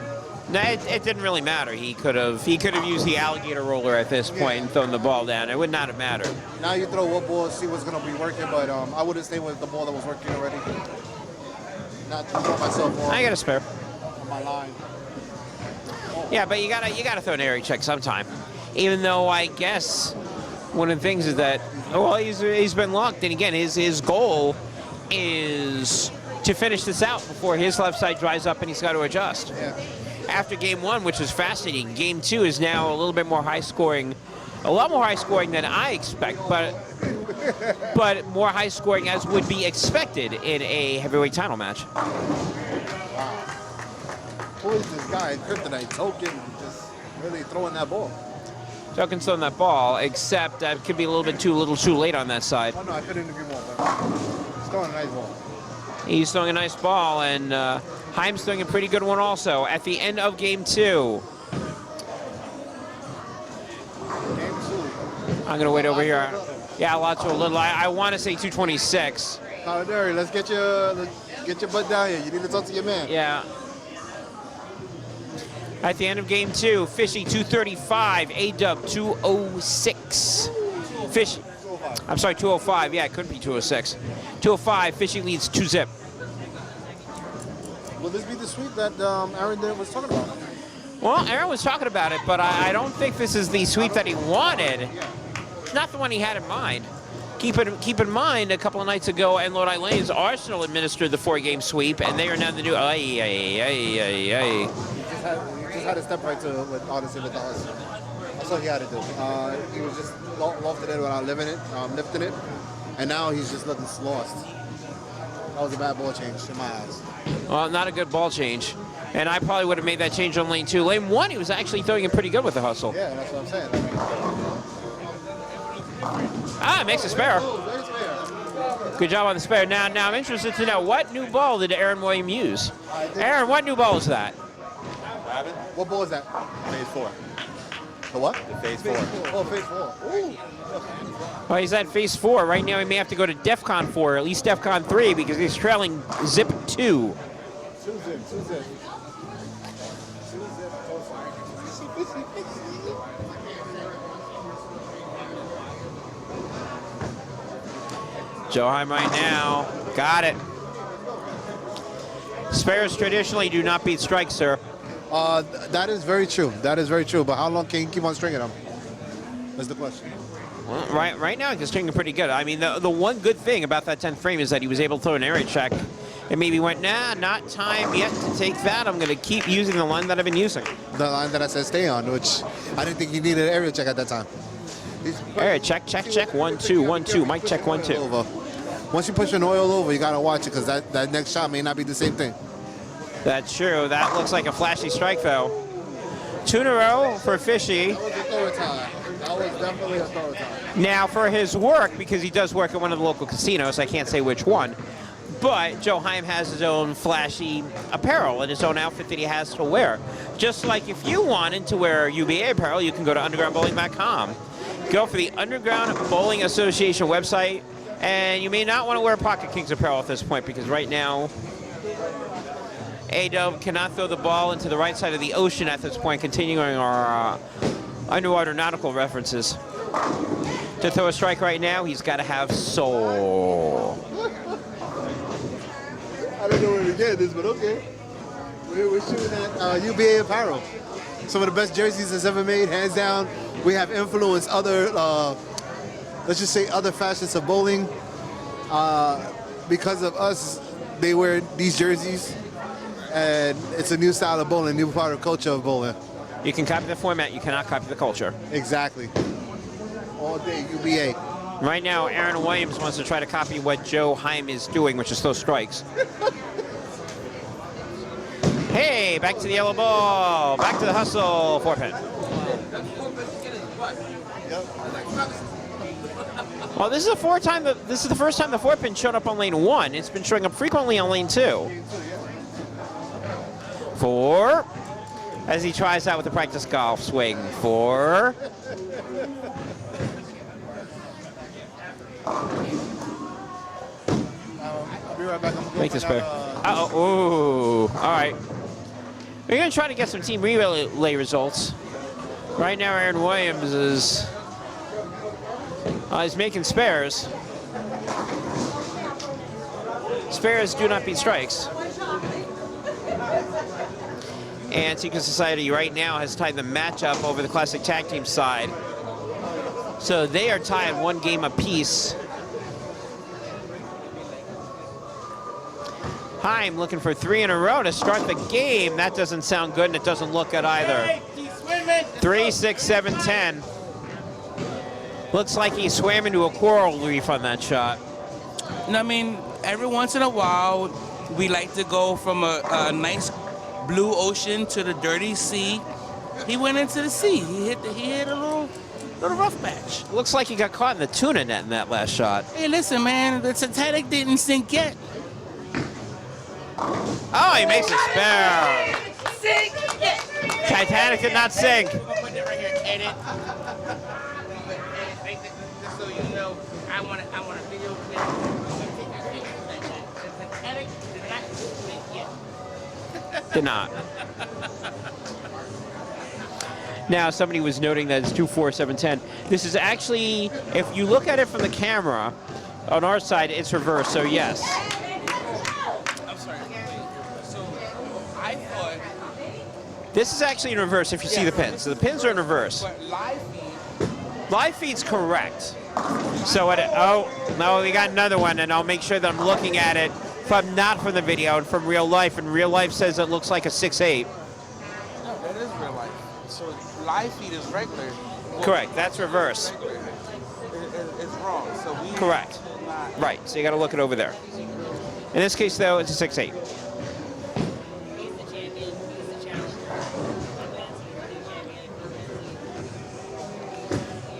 Speaker 1: No, it didn't really matter. He could have used the alligator roller at this point and thrown the ball down. It would not have mattered.
Speaker 4: Now you throw what ball, see what's going to be working, but I would have stayed with the ball that was working already. Not to throw myself on.
Speaker 1: I got a spare.
Speaker 4: On my line.
Speaker 1: Yeah, but you gotta throw an area check sometime. Even though I guess one of the things is that, well, he's been locked, and again, his goal is to finish this out before his left side dries up and he's got to adjust.
Speaker 4: Yeah.
Speaker 1: After game one, which was fascinating, game two is now a little bit more high scoring, a lot more high scoring than I expect, but more high scoring as would be expected in a heavyweight title match.
Speaker 4: Who is this guy? Kryptonite Token just really throwing that ball.
Speaker 1: Token's throwing that ball, except that could be a little too late on that side.
Speaker 4: Oh no, I couldn't agree more. But he's throwing a nice ball.
Speaker 1: He's throwing a nice ball, and Heim's throwing a pretty good one also. At the end of game two, I'm gonna wait over here. Yeah, lots of little. I want to say 226.
Speaker 4: Contender, let's get your butt down here. You need to talk to your man.
Speaker 1: Yeah. At the end of game two, Fishy 235, A-Dub 206. Fish, I'm sorry, 205. Yeah, it could be 206. 205, Fishy leads 2-0.
Speaker 4: Will this be the sweep that Aaron was talking about?
Speaker 1: Well, Aaron was talking about it, but I don't think this is the sweep that he wanted. Not the one he had in mind. Keep in mind, a couple of nights ago in Lodi Lanes, Arsenal administered the 4-game sweep, and they are now the new.
Speaker 4: He just had to step right to with Odyssey with us. That's all he had to do. He was just lofted it without lifting it, and now he's just looking lost. That was a bad ball change in my eyes.
Speaker 1: Well, not a good ball change. And I probably would have made that change on lane 2. Lane 1, he was actually throwing it pretty good with the hustle.
Speaker 4: Yeah, that's what I'm saying.
Speaker 1: Makes a spare. Good job on the spare. Now I'm interested to know, what new ball did Aaron Williams use? Aaron, what new ball is that?
Speaker 4: What ball is that?
Speaker 2: Phase 4.
Speaker 4: The what?
Speaker 2: The phase 4.
Speaker 4: Oh, phase 4. Ooh.
Speaker 1: Well, he's at phase 4. Right now he may have to go to DEFCON 4, or at least DEFCON 3, because he's trailing zip 2.
Speaker 4: Two zip.
Speaker 1: Joe Heim right now. Got it. Spares traditionally do not beat strikes, sir.
Speaker 4: That is very true. That is very true. But how long can you keep on stringing them? That's the question.
Speaker 1: Well, right now he's stringing pretty good. I mean, the one good thing about that 10th frame is that he was able to throw an area check. And maybe went, nah, not time yet to take that. I'm going to keep using the line that I've been using.
Speaker 4: The line that I said stay on, which I didn't think you needed an area check at that time.
Speaker 1: Area check. 1, 2, 1, 2. Mic check 1, 2.
Speaker 4: Once you push an oil over, you got to watch it, because that next shot may not be the same thing.
Speaker 1: That's true. That looks like a flashy strike, though. 2 in a row for Fishy.
Speaker 4: That was a throw time. That was definitely a throw time.
Speaker 1: Now, for his work, because he does work at one of the local casinos, I can't say which one, but Joe Heim has his own flashy apparel and his own outfit that he has to wear. Just like if you wanted to wear UBA apparel, you can go to undergroundbowling.com. Go for the Underground Bowling Association website, and you may not want to wear Pocket Kingz apparel at this point, because right now, A-Dub cannot throw the ball into the right side of the ocean at this point, continuing our underwater nautical references. To throw a strike right now, he's got to have soul.
Speaker 4: I don't know where to get this, but okay. We're shooting at UBA apparel. Some of the best jerseys that's ever made, hands down. We have influenced other, let's just say, other facets of bowling. Because of us, they wear these jerseys, and it's a new style of bowling, new part of culture of bowling.
Speaker 1: You can copy the format, you cannot copy the culture.
Speaker 4: Exactly. All day UBA.
Speaker 1: Right now, Aaron Williams wants to try to copy what Joe Heim is doing, which is throw strikes. Hey, back to the yellow ball. Back to the hustle. 4-pin. Well, this is the first time the 4-pin showed up on lane 1. It's been showing up frequently on lane 2. 4. As he tries out with the practice golf swing. 4.
Speaker 4: I'll be right back. I'm gonna go
Speaker 1: Make
Speaker 4: for
Speaker 1: this
Speaker 4: that,
Speaker 1: pair. Uh-oh. Ooh. All right. We're going to try to get some team relay results. Right now, Aaron Williams is he's making spares. Spares do not beat strikes. And Secret Society right now has tied the matchup over the Classic Tag Team side. So they are tied 1 game apiece. Heim looking for 3 in a row to start the game. That doesn't sound good, and it doesn't look good either. 3, 6, 7, 10. Looks like he swam into a coral reef on that shot.
Speaker 7: I mean, every once in a while, we like to go from a nice blue ocean to the dirty sea. He went into the sea. He hit a little rough patch.
Speaker 1: Looks like he got caught in the tuna net in that last shot.
Speaker 7: Hey, listen, man, the Titanic didn't sink yet.
Speaker 1: Oh, he makes a spare. Titanic did not sink.
Speaker 7: I'm gonna put it right here. Edit. Just so you know, I want a video clip. The Titanic did not sink yet.
Speaker 1: Did not. Now, somebody was noting that it's 2, 4, 7, 10. This is actually, if you look at it from the camera, on our side, it's reversed, so yes.
Speaker 7: I'm sorry. So I thought.
Speaker 1: This is actually in reverse if you see the pins. So the pins are in reverse.
Speaker 7: But live feed.
Speaker 1: Live feed's correct. So what? Oh no, we got another one, and I'll make sure that I'm looking at it from not from the video and from real life. And real life says it looks like a 6-8.
Speaker 7: No, that is real life. So live feed is regular.
Speaker 1: Correct. That's reverse.
Speaker 7: It's wrong. So we.
Speaker 1: Correct. Right. So you got to look it over there. In this case, though, it's a 6-8.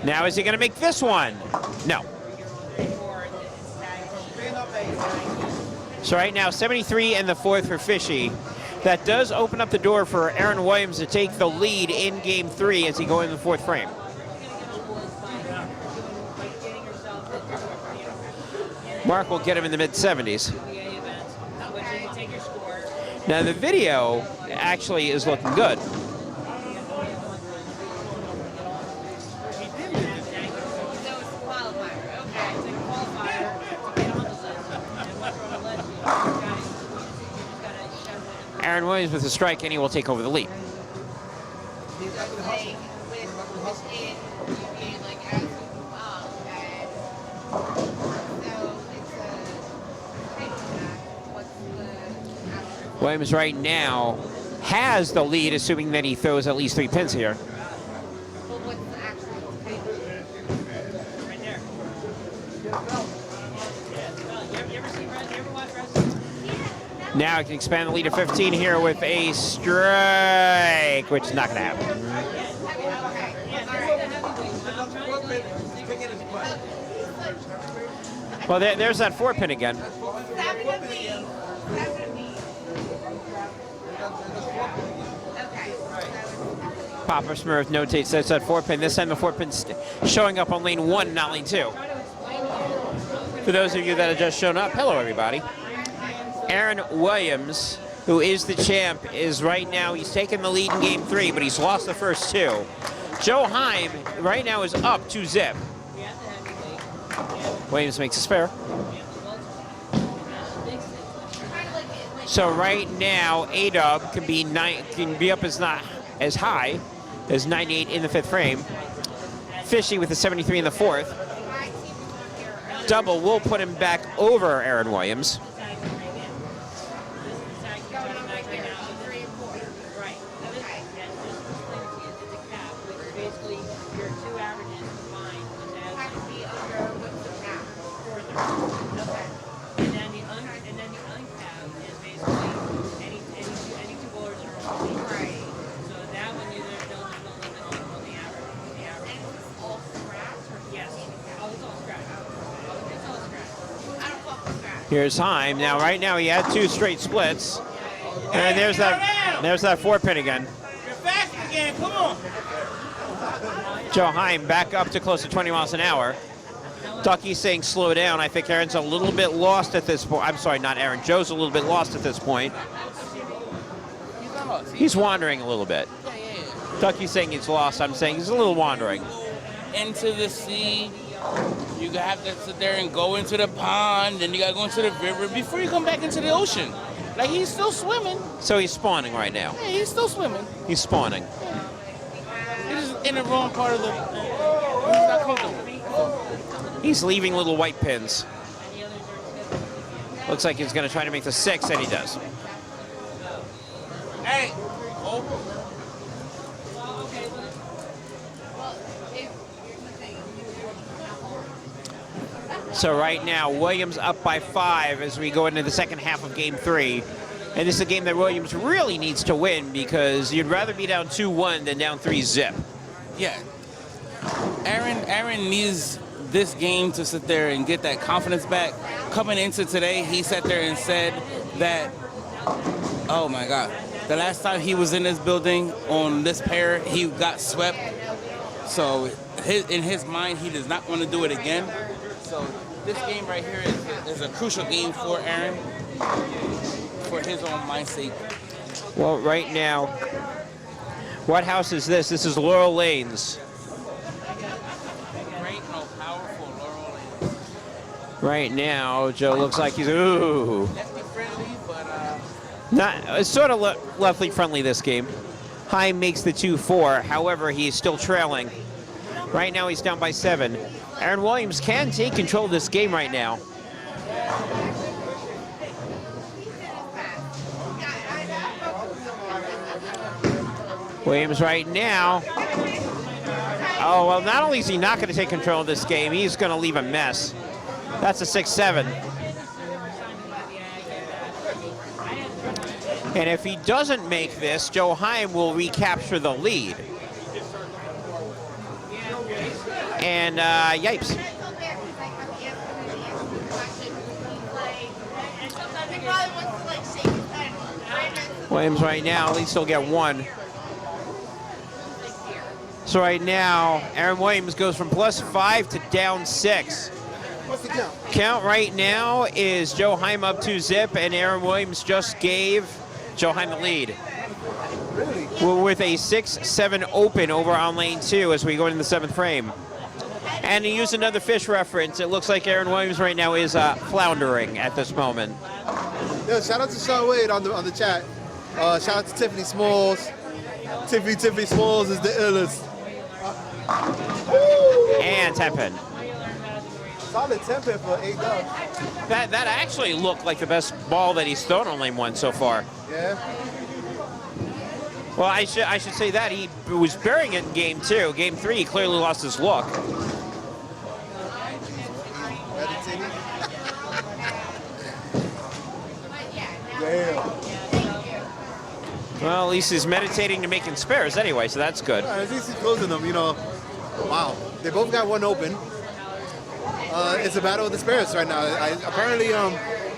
Speaker 1: Now, is he going to make this one? No. So right now, 73 and the 4th for Fishy. That does open up the door for Aaron Williams to take the lead in Game 3 as he goes in the 4th frame. Mark will get him in the mid-70s. Now, the video actually is looking good. Aaron Williams with a strike, and he will take over the lead. Williams right now has the lead, assuming that he throws at least 3 pins here. Now he can expand the lead to 15 here with a strike, which is not going to happen. Well, there's that 4-pin again. Papa Smurf notates that's that 4-pin. This time the 4-pin's showing up on lane 1, not lane 2. For those of you that have just shown up, hello everybody. Aaron Williams, who is the champ, is right now, he's taken the lead in Game 3, but he's lost the first 2. Joe Heim right now is up 2-zip. Williams makes a spare. So right now, A-Dub can be up as not as high as 98 in the 5th frame. Fishy with a 73 in the 4th. Double will put him back over Aaron Williams. Here's Heim. Now, right now, he had 2 straight splits. And there's that 4-pin again.
Speaker 5: You're fast again. Come on.
Speaker 1: Joe Heim back up to close to 20 miles an hour. Ducky's saying slow down. I think Aaron's a little bit lost at this point. I'm sorry, not Aaron. Joe's a little bit lost at this point. He's wandering a little bit. Ducky's saying he's lost. I'm saying he's a little wandering.
Speaker 7: Into the sea, you have to sit there and go into the pond, and you gotta go into the river before you come back into the ocean. Like, he's still swimming.
Speaker 1: So he's spawning right now.
Speaker 7: Yeah, he's still swimming.
Speaker 1: He's spawning.
Speaker 7: He's just in the wrong part of the. He's not comfortable.
Speaker 1: He's leaving little white pins. Looks like he's going to try to make the 6, and he does.
Speaker 7: Hey. Oh.
Speaker 1: So right now, Williams up by 5 as we go into the second half of Game 3. And this is a game that Williams really needs to win because you'd rather be down 2-1 than down 3-zip.
Speaker 7: Yeah. Aaron needs this game to sit there and get that confidence back. Coming into today, he sat there and said that, oh my God, the last time he was in this building on this pair, he got swept. So in his mind, he does not want to do it again. So this game right here is a crucial game for Aaron, for his own mind's sake.
Speaker 1: Well, right now, what house is this? This is Laurel Lanes.
Speaker 7: Great, no, powerful Laurel Lane.
Speaker 1: Right now, Joe looks like he's, ooh.
Speaker 7: Lefty friendly, but
Speaker 1: It's sort of lefty friendly this game. Heim makes the 2-4. However, he is still trailing. Right now, he's down by 7. Aaron Williams can take control of this game right now. Williams right now. Oh, well, not only is he not going to take control of this game, he's going to leave a mess. That's a 6-7. And if he doesn't make this, Joe Heim will recapture the lead. And yipes. Williams right now, at least he'll get 1. So right now, Aaron Williams goes from +5 to down 6.
Speaker 4: What's the count?
Speaker 1: Count right now is Joe Heim up 2-zip, and Aaron Williams just gave Joe Heim the lead.
Speaker 4: Really?
Speaker 1: We're with a 6-7 open over on lane 2 as we go into the 7th frame. And to use another fish reference, it looks like Aaron Williams right now is floundering at this moment.
Speaker 4: Yeah, shout out to Sean Wade on the chat. Shout out to Tiffany Smalls. Tiffany Smalls is the illest.
Speaker 1: And 10-pin.
Speaker 4: Solid 10-pin for 8 dubs.
Speaker 1: That actually looked like the best ball that he's thrown on lane 1 so far.
Speaker 4: Yeah.
Speaker 1: Well, I should say that he was burying it in game 2. Game 3, he clearly lost his look.
Speaker 4: Damn.
Speaker 1: Well, at least he's meditating to making spares anyway, so that's good.
Speaker 4: At least he's closing them, you know. Wow. They both got 1 open. It's a battle of the spirits right now. Apparently,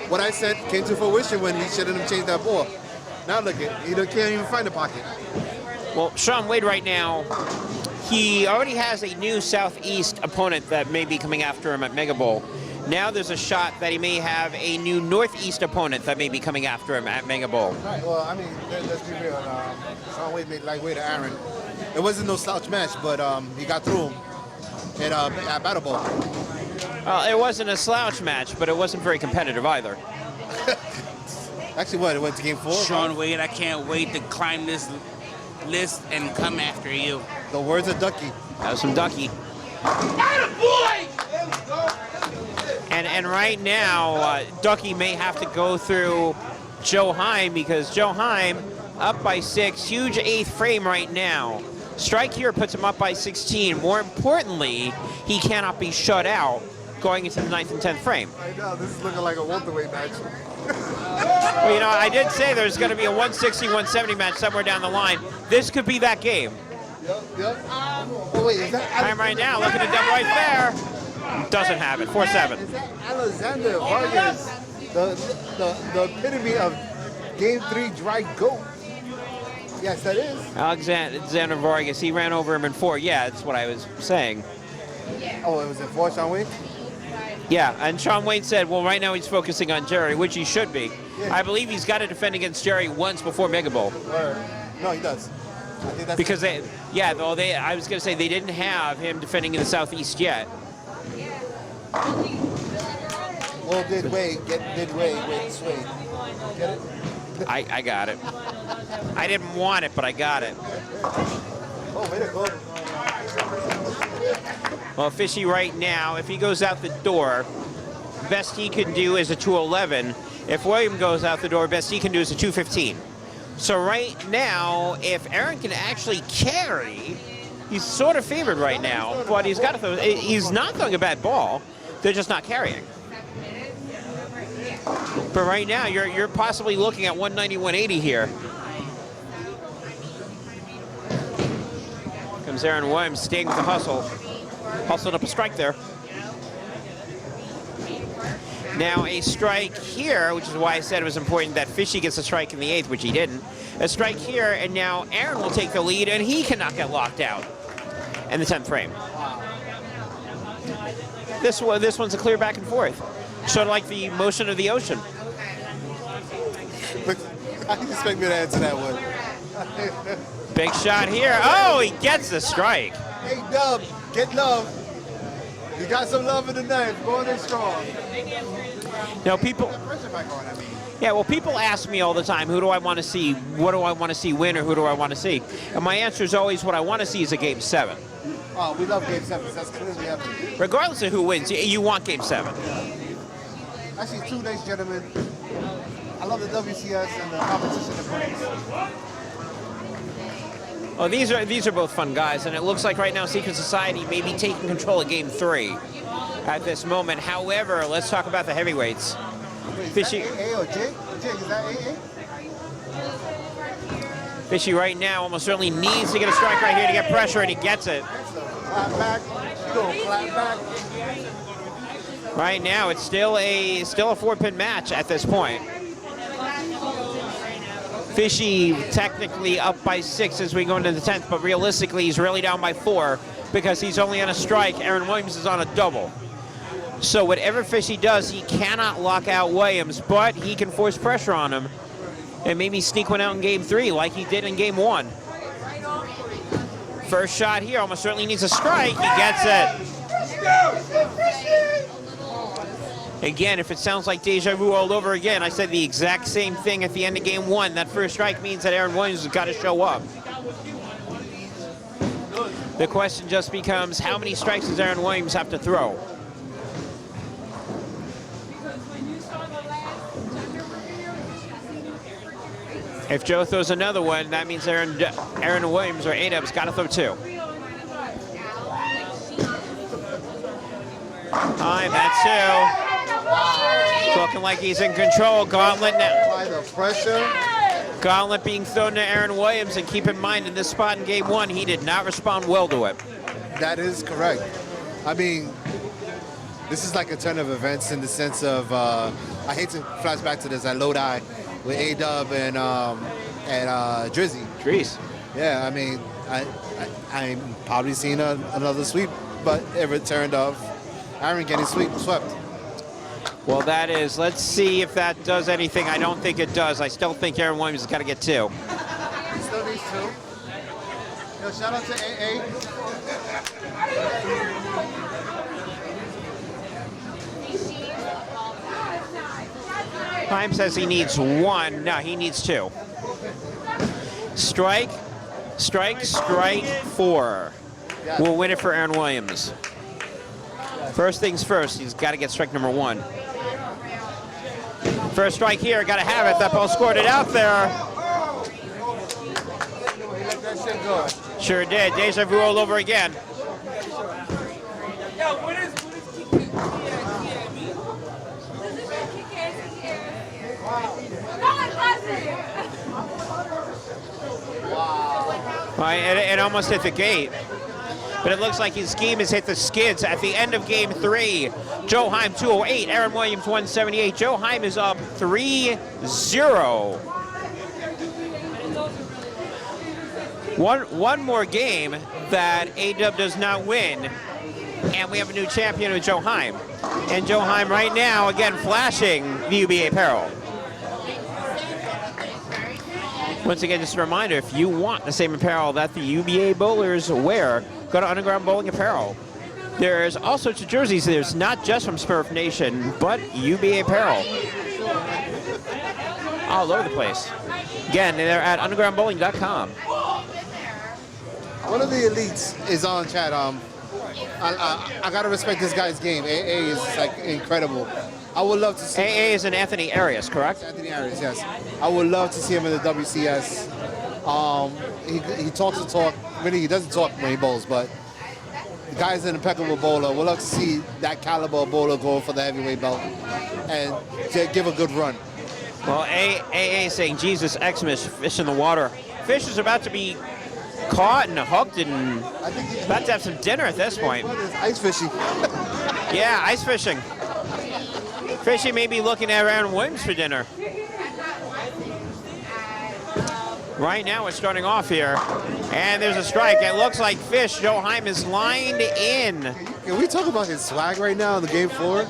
Speaker 4: what I said came to fruition when he shouldn't have changed that ball. Now look at he can't even find the pocket.
Speaker 1: Well, Sean Wade right now, he already has a new Southeast opponent that may be coming after him at Mega Bowl. Now there's a shot that he may have a new Northeast opponent that may be coming after him at Mega Bowl.
Speaker 4: Right, well, I mean, let's be real. Sean Wade made lightweight to Aaron. It wasn't no slouch match, but he got through him at Battle Bowl.
Speaker 1: It wasn't a slouch match, but it wasn't very competitive either.
Speaker 4: Actually, what? It went to game 4?
Speaker 7: Sean Wade, I can't wait to climb this list and come after you.
Speaker 4: The words of Ducky.
Speaker 1: That was from Ducky. And right now, Ducky may have to go through Joe Heim because Joe Heim up by 6, huge 8th frame right now. Strike here puts him up by 16. More importantly, he cannot be shut out going into the 9th and 10th frame.
Speaker 4: Right now, this is looking like a welterweight match.
Speaker 1: Well, you know, I did say there's going to be a 160, 170 match somewhere down the line. This could be that game.
Speaker 4: Yep. Oh, wait, is that...
Speaker 1: Heim right now looking at double right there. Doesn't have it. 4-7.
Speaker 4: Is that Alexander Vargas, the epitome of Game 3 dry goat? Yes, that is.
Speaker 1: Alexander Vargas, he ran over him in 4. Yeah, that's what I was saying.
Speaker 4: Oh, it was in 4, Sean Wayne?
Speaker 1: Yeah, and Sean Wayne said, well, right now he's focusing on Jerry, which he should be.
Speaker 4: Yeah.
Speaker 1: I believe he's got to defend against Jerry once before Mega Bowl.
Speaker 4: No, he does. I think that's
Speaker 1: Because I was going to say they didn't have him defending in the Southeast yet.
Speaker 4: Well, did Wade sway? Get it?
Speaker 1: I got it. I didn't want it, but I got it.
Speaker 4: Oh, way to go.
Speaker 1: Well, Fishy right now, if he goes out the door, best he can do is a 211. If William goes out the door, best he can do is a 215. So right now, if Aaron can actually carry, he's sort of favored right now, but he's got to throw. He's not throwing a bad ball. They're just not carrying. But right now, you're possibly looking at 190, 180 here. Comes Aaron Williams, staying with the hustle. Hustled up a strike there. Now a strike here, which is why I said it was important that Fishy gets a strike in the 8th, which he didn't. A strike here, and now Aaron will take the lead, and he cannot get locked out in the 10th frame. This one's a clear back and forth. Sort of like the motion of the ocean.
Speaker 4: Look, I didn't expect me to answer that one.
Speaker 1: Big shot here. Oh, he gets the strike.
Speaker 4: Hey, Dub, get love. You got some love in the ninth. Going in strong.
Speaker 1: Now, people.
Speaker 4: Pressure back on, I mean.
Speaker 1: Yeah, well, people ask me all the time, who do I want to see? What do I want to see win, or who do I want to see? And my answer is always, what I want to see is a Game 7.
Speaker 4: Oh, we love Game 7. That's clearly evident.
Speaker 1: Regardless of who wins, you want Game 7.
Speaker 4: Actually, 2 days, gentlemen. I love the WCS and the competition it brings.
Speaker 1: Well, these are both fun guys, and it looks like right now Secret Society may be taking control of Game 3 at this moment. However, let's talk about the heavyweights. Fishy.
Speaker 4: Is that AA or J? J, is that AA?
Speaker 1: Fishy right now almost certainly needs to get a strike right here to get pressure, and he gets it.
Speaker 4: Clap back. You go clap back.
Speaker 1: Right now, it's still a 4-pin match at this point. Fishy technically up by 6 as we go into the 10th, but realistically he's really down by 4 because he's only on a strike. Aaron Williams is on a double. So whatever Fishy does, he cannot lock out Williams, but he can force pressure on him and maybe sneak one out in Game 3 like he did in Game 1. First shot here, almost certainly needs a strike. He gets it. Again, if it sounds like deja vu all over again, I said the exact same thing at the end of Game 1. That first strike means that Aaron Williams has got to show up. The question just becomes, how many strikes does Aaron Williams have to throw? If Joe throws another one, that means Aaron Williams or A-Dub's got to throw 2. Time, that's 2. Looking like he's in control. Gauntlet now.
Speaker 4: Apply the pressure.
Speaker 1: Gauntlet being thrown to Aaron Williams, and keep in mind, in this spot in Game 1, he did not respond well to it.
Speaker 4: That is correct. I mean, this is like a turn of events in the sense of, I hate to flash back to this at Lodi with A-Dub and Drizzy.
Speaker 1: Drees.
Speaker 4: Yeah, I mean, I'm probably seeing another sweep, but it returned of Aaron getting swept.
Speaker 1: Well, that is, let's see if that does anything. I don't think it does. I still think Aaron Williams has got to get 2.
Speaker 4: He still needs 2. Yo, shout out to AA.
Speaker 1: Heim says he needs 1. No, he needs 2. Strike, 4. We'll win it for Aaron Williams. First things first, he's got to get strike number 1. First strike here, got to have it. That ball scored it out there. Sure did. Deja vu all over again.
Speaker 5: Yo, what is
Speaker 1: Right, it almost hit the gate. but it looks like his game has hit the skids at the end of game 3. Joe Heim 208, Aaron Williams 178. Joe Heim is up 3-0. One more game that A-Dub does not win, and we have a new champion with Joe Heim. And Joe Heim right now, again, flashing the UBA apparel. Once again, just a reminder, if you want the same apparel that the UBA bowlers wear, go to Underground Bowling Apparel. There's all sorts of jerseys. There's not just from Smurf Nation, but UBA apparel. All over the place. Again, they're at undergroundbowling.com.
Speaker 4: One of the elites is on chat. I gotta respect this guy's game. AA is like incredible. I would love to see
Speaker 1: AA is in Anthony Arias, correct?
Speaker 4: Anthony Arias, yes. I would love to see him in the WCS. He talks the talk. Really, he doesn't talk when he bowls, but the guy's an impeccable bowler. We'd love to see that caliber of bowler go for the heavyweight belt and give a good run.
Speaker 1: Well, AA is saying, Jesus, Xmas, fish in the water. Fish is about to be caught and hooked and about to have some dinner at this point.
Speaker 4: Ice fishing.
Speaker 1: Yeah, ice fishing. Fishy may be looking at Aaron Williams for dinner. Right now we're starting off here, and there's a strike. It looks like Fish, Joe Heim is lined in.
Speaker 4: Can we talk about his swag right now on the game floor?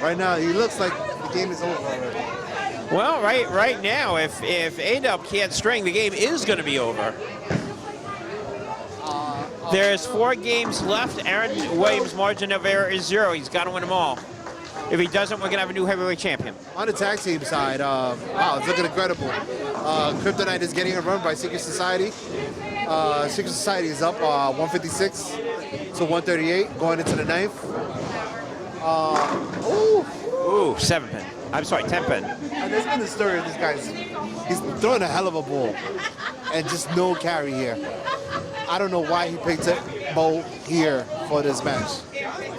Speaker 4: Right now, he looks like the game is over already.
Speaker 1: Well, right now, if A-Dub can't string, the game is going to be over. There's 4 games left. Aaron Williams' margin of error is 0. He's got to win them all. If he doesn't, we're going to have a new heavyweight champion.
Speaker 4: On the tag team side, wow, it's looking incredible. Kryptonite is getting a run by Secret Society. Secret Society is up 156 to 138 going into the 9th.
Speaker 1: Ooh, 7-pin. I'm sorry, 10-pin.
Speaker 4: And there's been a story of this guy's, he's throwing a hell of a ball and just no carry here. I don't know why he picked up bowl here for this match.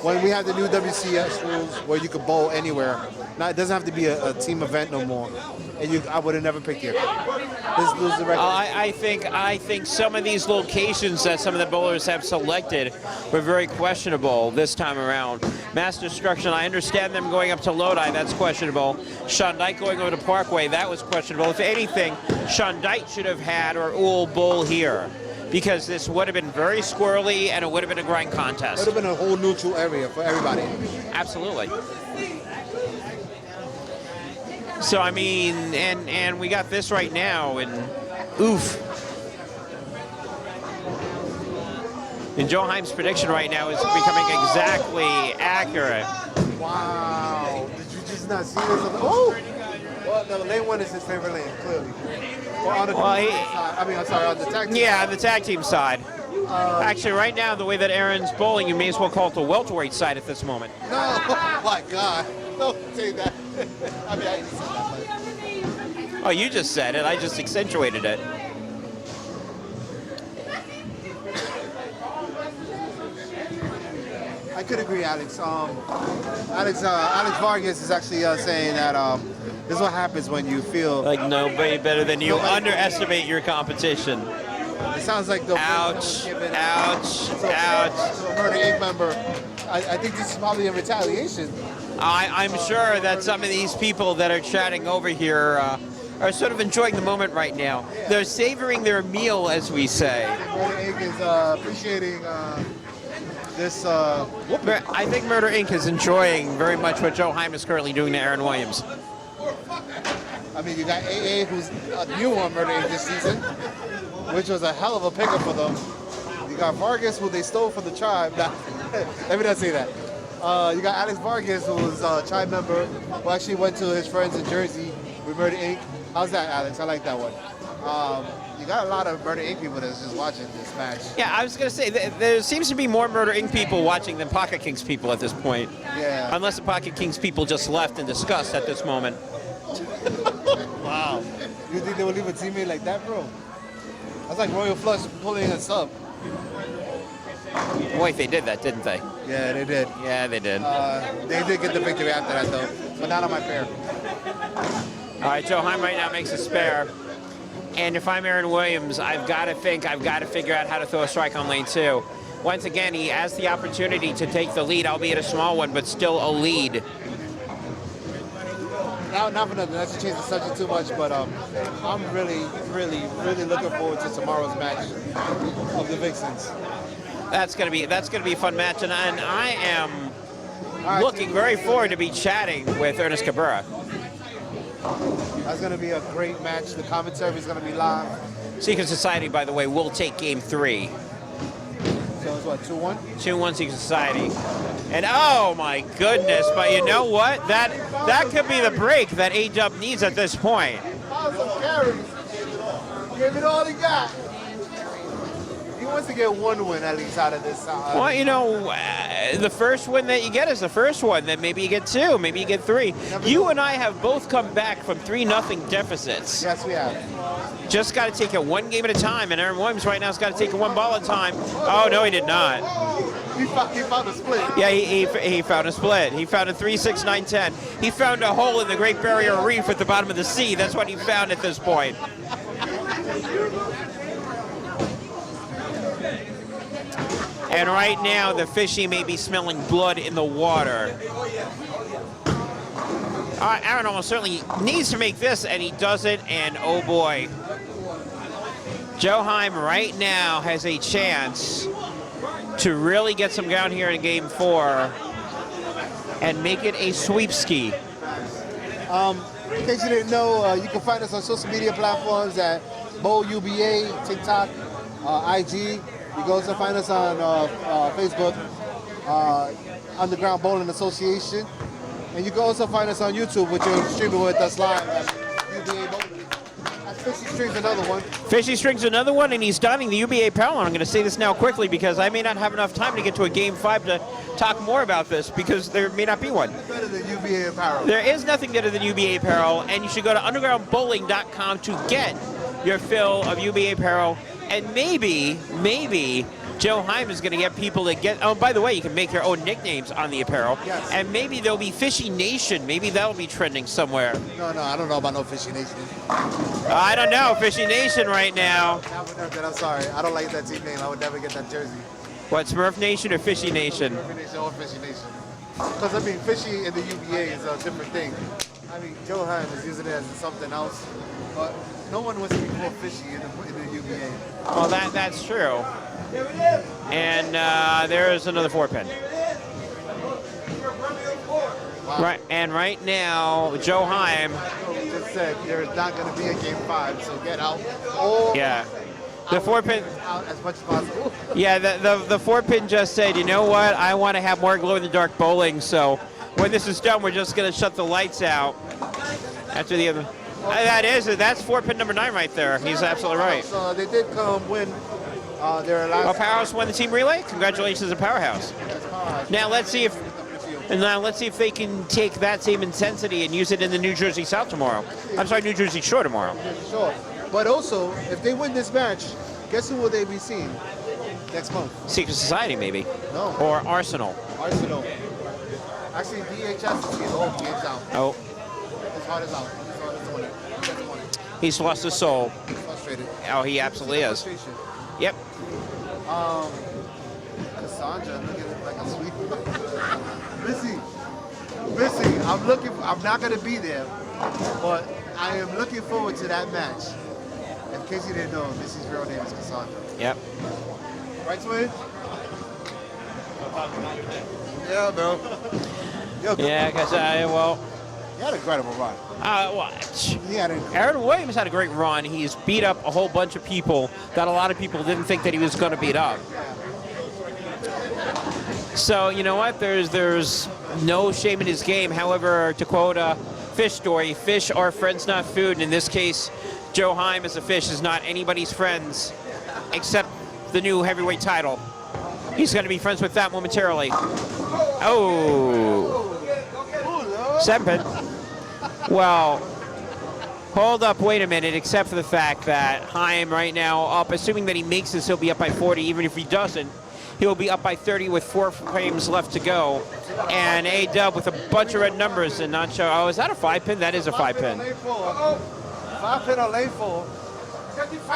Speaker 4: When we have the new WCS rules where you can bowl anywhere, now it doesn't have to be a team event no more. And I would have never picked here. This lose the record.
Speaker 1: I think some of these locations that some of the bowlers have selected were very questionable this time around. Mass Destruction, I understand them going up to Lodi, that's questionable. Shondike going over to Parkway, that was questionable. If anything, Shondike should have had or Ool Bowl here, because this would have been very squirrely and it would have been a grind contest.
Speaker 4: It would have been a whole neutral area for everybody.
Speaker 1: Absolutely. So, I mean, and we got this right now, and oof. And Joe Heim's prediction right now is becoming exactly accurate.
Speaker 4: Wow. Did you just not see this? Oh! Well, the lane 1 is his favorite lane, clearly. Well, on the side. I mean, I'm sorry, on the tag team.
Speaker 1: Yeah, on the tag team side. Actually, right now, the way that Aaron's bowling, you may as well call it the welterweight side at this moment.
Speaker 4: No, oh my God. Don't say that. I mean, I just said that.
Speaker 1: Oh, you just said it. I just accentuated it.
Speaker 4: I could agree, Alex. Alex Vargas is actually saying that this is what happens when you feel
Speaker 1: like nobody better than you. Underestimate your competition.
Speaker 4: It sounds like the
Speaker 1: ouch, ouch, ouch.
Speaker 4: To a Murder Inc. member. I think this is probably a retaliation.
Speaker 1: I'm sure that some of these people that are chatting over here are sort of enjoying the moment right now. Yeah. They're savoring their meal, as we say.
Speaker 4: Murder Inc. is appreciating this whooping.
Speaker 1: I think Murder Inc. is enjoying very much what Joe Heim is currently doing to Aaron Williams.
Speaker 4: I mean, you got AA, who's new on Murder Inc. this season, which was a hell of a pickup for them. You got Vargas, who they stole from the tribe. Let me not say that. You got Alex Vargas, who was a tribe member, who actually went to his friends in Jersey with Murder Inc. How's that, Alex? I like that one. You got a lot of Murder Inc. people that's just watching this match.
Speaker 1: Yeah, I was going to say, there seems to be more Murder Inc. people watching than Pocket Kingz people at this point.
Speaker 4: Yeah.
Speaker 1: Unless the Pocket Kingz people just left in disgust at this moment.
Speaker 4: Wow. You think they would leave a teammate like that, bro? That's like Royal Flush pulling a sub.
Speaker 1: Wait, they did that, didn't they?
Speaker 4: Yeah, they did.
Speaker 1: Yeah, they did.
Speaker 4: They did get the victory after that, though, but not on my pair.
Speaker 1: All right, Joe Heim right now makes a spare. And if I'm Aaron Williams, I've got to figure out how to throw a strike on lane 2. once again, he has the opportunity to take the lead, albeit a small one, but still a lead.
Speaker 4: Not for nothing, not to change the subject too much, but I'm really looking forward to tomorrow's match of the Vixens.
Speaker 1: That's gonna be a fun match, and I am looking very forward to be chatting with Ernest Cabrera.
Speaker 4: That's going to be a great match. The commentary is going to be live.
Speaker 1: Secret Society, by the way, will take Game 3.
Speaker 4: So it's what, 2-1?
Speaker 1: 2-1 Secret Society. And oh my goodness, but you know what? That could be the break that A-Dub needs at this point.
Speaker 4: Awesome carries. Give it all he got. He wants to get one win at least out of this.
Speaker 1: Well, you know, the first win that you get is the first one. Then maybe you get 2, maybe you get 3. You and I have both come back from 3-0 deficits.
Speaker 4: Yes, we have.
Speaker 1: Just got to take it one game at a time, and Aaron Williams right now has got to take it one ball at a time. Oh, no, he did not.
Speaker 4: He found a split.
Speaker 1: Yeah, he found a split. He found a 3-6, 9-10. He found a hole in the Great Barrier Reef at the bottom of the sea. That's what he found at this point. And right now, the fishy may be smelling blood in the water. Aaron almost certainly needs to make this, and he does it, and oh boy. Joe Heim right now has a chance to really get some ground here in Game 4 and make it a sweepski.
Speaker 4: In case you didn't know, you can find us on social media platforms at Bowl UBA, TikTok, IG. You can also find us on Facebook, Underground Bowling Association. And you can also find us on YouTube, which you're streaming with us live at UBA Bowling. That's Fishy Strings, another one.
Speaker 1: Fishy Strings, another one, and he's donning the UBA apparel. I'm going to say this now quickly because I may not have enough time to get to a Game 5 to talk more about this because there may not be one.
Speaker 4: Better than UBA apparel.
Speaker 1: There is nothing better than UBA apparel, and you should go to undergroundbowling.com to get your fill of UBA apparel. And maybe Joe Heim is going to get people to get, oh, by the way, you can make your own nicknames on the apparel.
Speaker 4: Yes.
Speaker 1: And maybe there'll be Fishy Nation. Maybe that'll be trending somewhere.
Speaker 4: No, I don't know about no Fishy Nation.
Speaker 1: I don't know, Fishy Nation right now.
Speaker 4: I'm sorry, I don't like that team name. I would never get that jersey.
Speaker 1: What, Smurf Nation or Fishy Nation?
Speaker 4: Smurf Nation or Fishy Nation. Because, I mean, Fishy in the UBA is a different thing. I mean, Joe Heim is using it as something else. But no one wants to be called Fishy in the UBA.
Speaker 1: Well, that's true. And there's another 4-pin.
Speaker 4: Wow.
Speaker 1: Right, and right now, Joe Heim.
Speaker 4: We just said there's not going to be a Game 5, so get out. Or
Speaker 1: Yeah. The 4-pin.
Speaker 4: Out as much as possible.
Speaker 1: Yeah, the 4-pin just said, you know what? I want to have more glow-in-the-dark bowling, so when this is done, we're just going to shut the lights out. After the other. That's 4-pin number 9 right there. He's absolutely right.
Speaker 4: So they did come win their last.
Speaker 1: Well, Powerhouse won the team relay. Congratulations to Powerhouse. Now let's see if they can take that same intensity and use it in the New Jersey South tomorrow. I'm sorry, New Jersey Shore tomorrow.
Speaker 4: Sure. But also, if they win this match, guess who will they be seeing next month?
Speaker 1: Secret Society, maybe.
Speaker 4: No.
Speaker 1: Or Arsenal.
Speaker 4: Arsenal. Actually, DHS is seeing the whole games out.
Speaker 1: Oh,
Speaker 4: His heart is out. His heart is on it. He doesn't want it.
Speaker 1: he's lost his soul.
Speaker 4: He's frustrated.
Speaker 1: Oh, he absolutely is.
Speaker 4: Frustration.
Speaker 1: Yep.
Speaker 4: Cassandra looking like a sweet. Missy, I'm not gonna be there, but I am looking forward to that match. In case you didn't know, Missy's real name is Cassandra.
Speaker 1: Yep.
Speaker 4: Right, Twin? Yeah, bro. Yo,
Speaker 1: Yeah, because well.
Speaker 4: he had an incredible run.
Speaker 1: What?
Speaker 4: He had an
Speaker 1: Aaron Williams had a great run. He's beat up a whole bunch of people that a lot of people didn't think that he was going to beat up. So, you know what? There's no shame in his game. However, to quote a fish story, fish are friends, not food. And in this case, Joe Heim as a fish is not anybody's friends except the new heavyweight title. He's going to be friends with that momentarily. Oh. 7-pin. Well, hold up, wait a minute, except for the fact that Heim right now up, assuming that he makes this, he'll be up by 40. Even if he doesn't, he'll be up by 30 with 4 frames left to go. And A-Dub with a bunch of red numbers and not show. Oh, is that a 5-pin? That is a 5-pin.
Speaker 4: 5-pin on lane 4.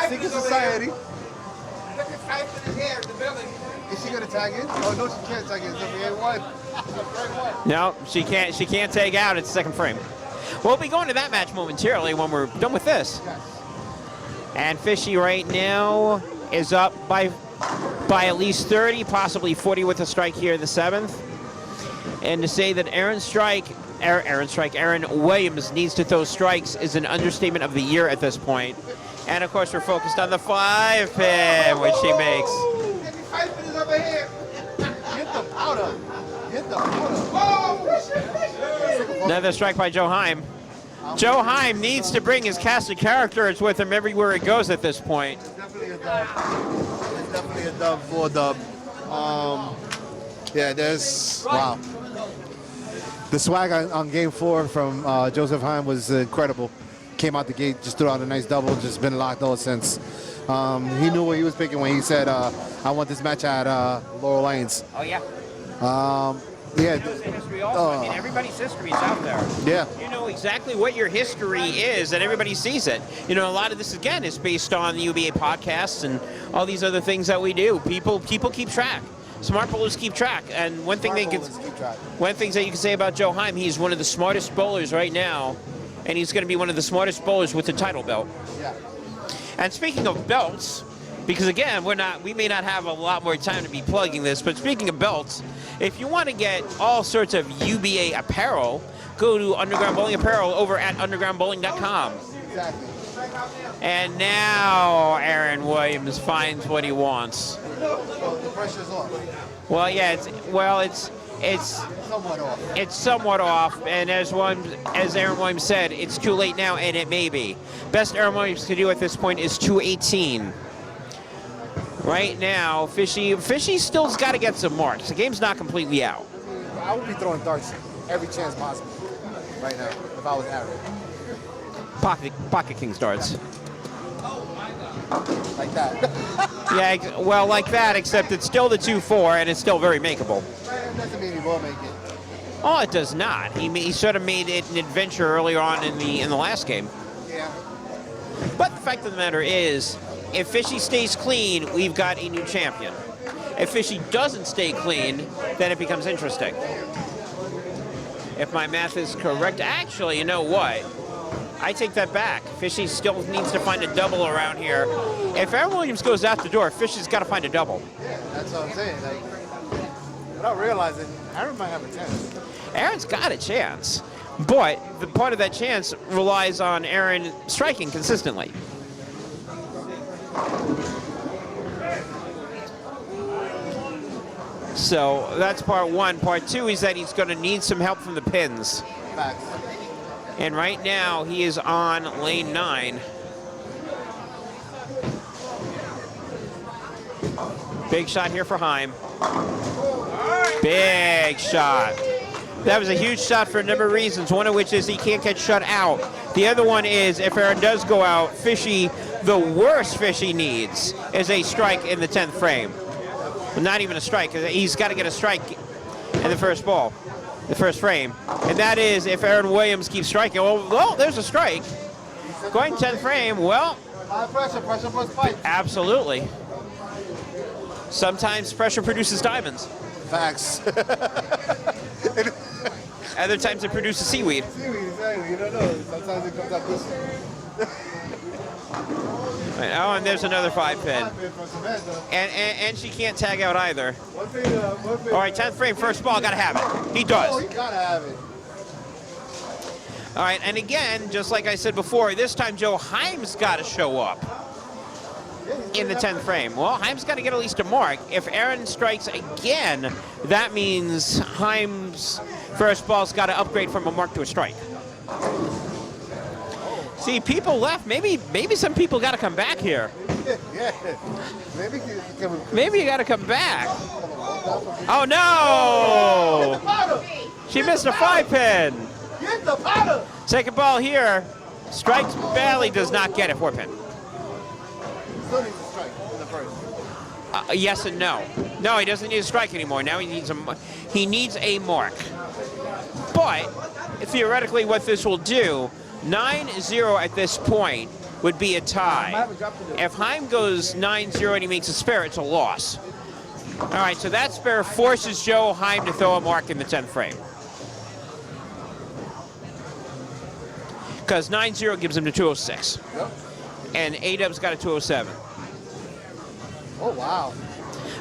Speaker 4: Secret Society. Is she gonna tag in? Oh no, she can't tag in. It's WA1.
Speaker 1: No, she can't. She can't take out. It's second frame. We'll be going to that match momentarily when we're done with this. And Fishy right now is up by at least 30, possibly 40 with a strike here in the 7th. And to say that Aaron Williams needs to throw strikes is an understatement of the year at this point. And of course, we're focused on the 5 pin, which she makes. Another strike by Joe Heim. Joe Heim needs to bring his cast of characters with him everywhere he goes at this point.
Speaker 4: It's definitely a dub. It's definitely a dub for a dub. Yeah, there's, wow. The swag on game 4 from Joseph Heim was incredible. Came out the gate, just threw out a nice double, just been locked ever since. He knew what he was picking when he said, I want this match at Laurel Lanes.
Speaker 1: Oh, yeah.
Speaker 4: Yeah.
Speaker 1: Knows the history also. I mean, everybody's history is out there.
Speaker 4: Yeah.
Speaker 1: You know exactly what your history is, and everybody sees it. You know, a lot of this, again, is based on the UBA podcasts and all these other things that we do. People keep track. Smart bowlers keep track. And one thing that you can say about Joe Heim, he's one of the smartest bowlers right now, and he's going to be one of the smartest bowlers with the title belt.
Speaker 4: Yeah.
Speaker 1: And speaking of belts, because again, we may not have a lot more time to be plugging this, but speaking of belts, if you want to get all sorts of UBA apparel, go to Underground Bowling Apparel over at undergroundbowling.com.
Speaker 4: Exactly.
Speaker 1: And now Aaron Williams finds what he wants.
Speaker 4: The pressure's off.
Speaker 1: Well, yeah, it's
Speaker 4: Somewhat off.
Speaker 1: It's somewhat off, and as Aaron Williams said, it's too late now, and it may be. Best Aaron Williams can do at this point is 218. Right now, Fishy still's got to get some marks. The game's not completely out.
Speaker 4: I would be throwing darts every chance possible right now if I was Aaron.
Speaker 1: Pocket Kingz darts.
Speaker 4: Like that.
Speaker 1: Yeah, well, like that, except it's still the 2-4, and it's still very makeable.
Speaker 4: That doesn't mean he will make it.
Speaker 1: Oh, it does not. He sort of made it an adventure earlier on in the last game.
Speaker 4: Yeah.
Speaker 1: But the fact of the matter is, if Fishy stays clean, we've got a new champion. If Fishy doesn't stay clean, then it becomes interesting. If my math is correct, actually, you know what? I take that back. Fishy still needs to find a double around here. If Aaron Williams goes out the door, Fishy's got to find a double.
Speaker 4: Yeah, that's what I'm saying. Like, without realizing, Aaron might have a chance.
Speaker 1: Aaron's got a chance, but the part of that chance relies on Aaron striking consistently. So that's part one. Part two is that he's going to need some help from the pins.
Speaker 4: Facts.
Speaker 1: And right now, he is on lane 9. Big shot here for Heim. Big shot. That was a huge shot for a number of reasons, one of which is he can't get shut out. The other one is if Aaron does go out, Fishy, the worst Fishy needs is a strike in the 10th frame. Well, not even a strike, because he's got to get a strike in the first ball. The first frame, and that is if Aaron Williams keeps striking. Well, there's a strike. Going 10th frame, well.
Speaker 4: Pressure plus fight.
Speaker 1: Absolutely. Sometimes pressure produces diamonds.
Speaker 4: Facts.
Speaker 1: Other times it produces seaweed.
Speaker 4: Seaweed, exactly. You don't know. Sometimes it comes out this way.
Speaker 1: Right, oh, and there's another 5 pin. And she can't tag out either. All right, 10th frame, first ball, got to have it. He does.
Speaker 4: Oh, he got to have it.
Speaker 1: All right, and again, just like I said before, this time Joe Heim's got to show up in the 10th frame. Well, Heim's got to get at least a mark. If Aaron strikes again, that means Heim's first ball's got to upgrade from a mark to a strike. See, people left. Maybe some people got to come back here.
Speaker 4: Yeah.
Speaker 1: Maybe you got to come back. Oh, no! She missed a 5 pin.
Speaker 4: Get the powder!
Speaker 1: Second ball here. Strikes barely, does not get it. 4 pin.
Speaker 4: Still needs a strike in the first.
Speaker 1: Yes and no. No, he doesn't need a strike anymore. Now he needs a mark. But theoretically, what this will do, 9-0 at this point would be a tie. If Heim goes 9-0 and he makes a spare, it's a loss. All right, so that spare forces Joe Heim to throw a mark in the 10th frame. Because 9-0 gives him the 206.
Speaker 4: Yep.
Speaker 1: And A-Dub's got a 207.
Speaker 4: Oh, wow.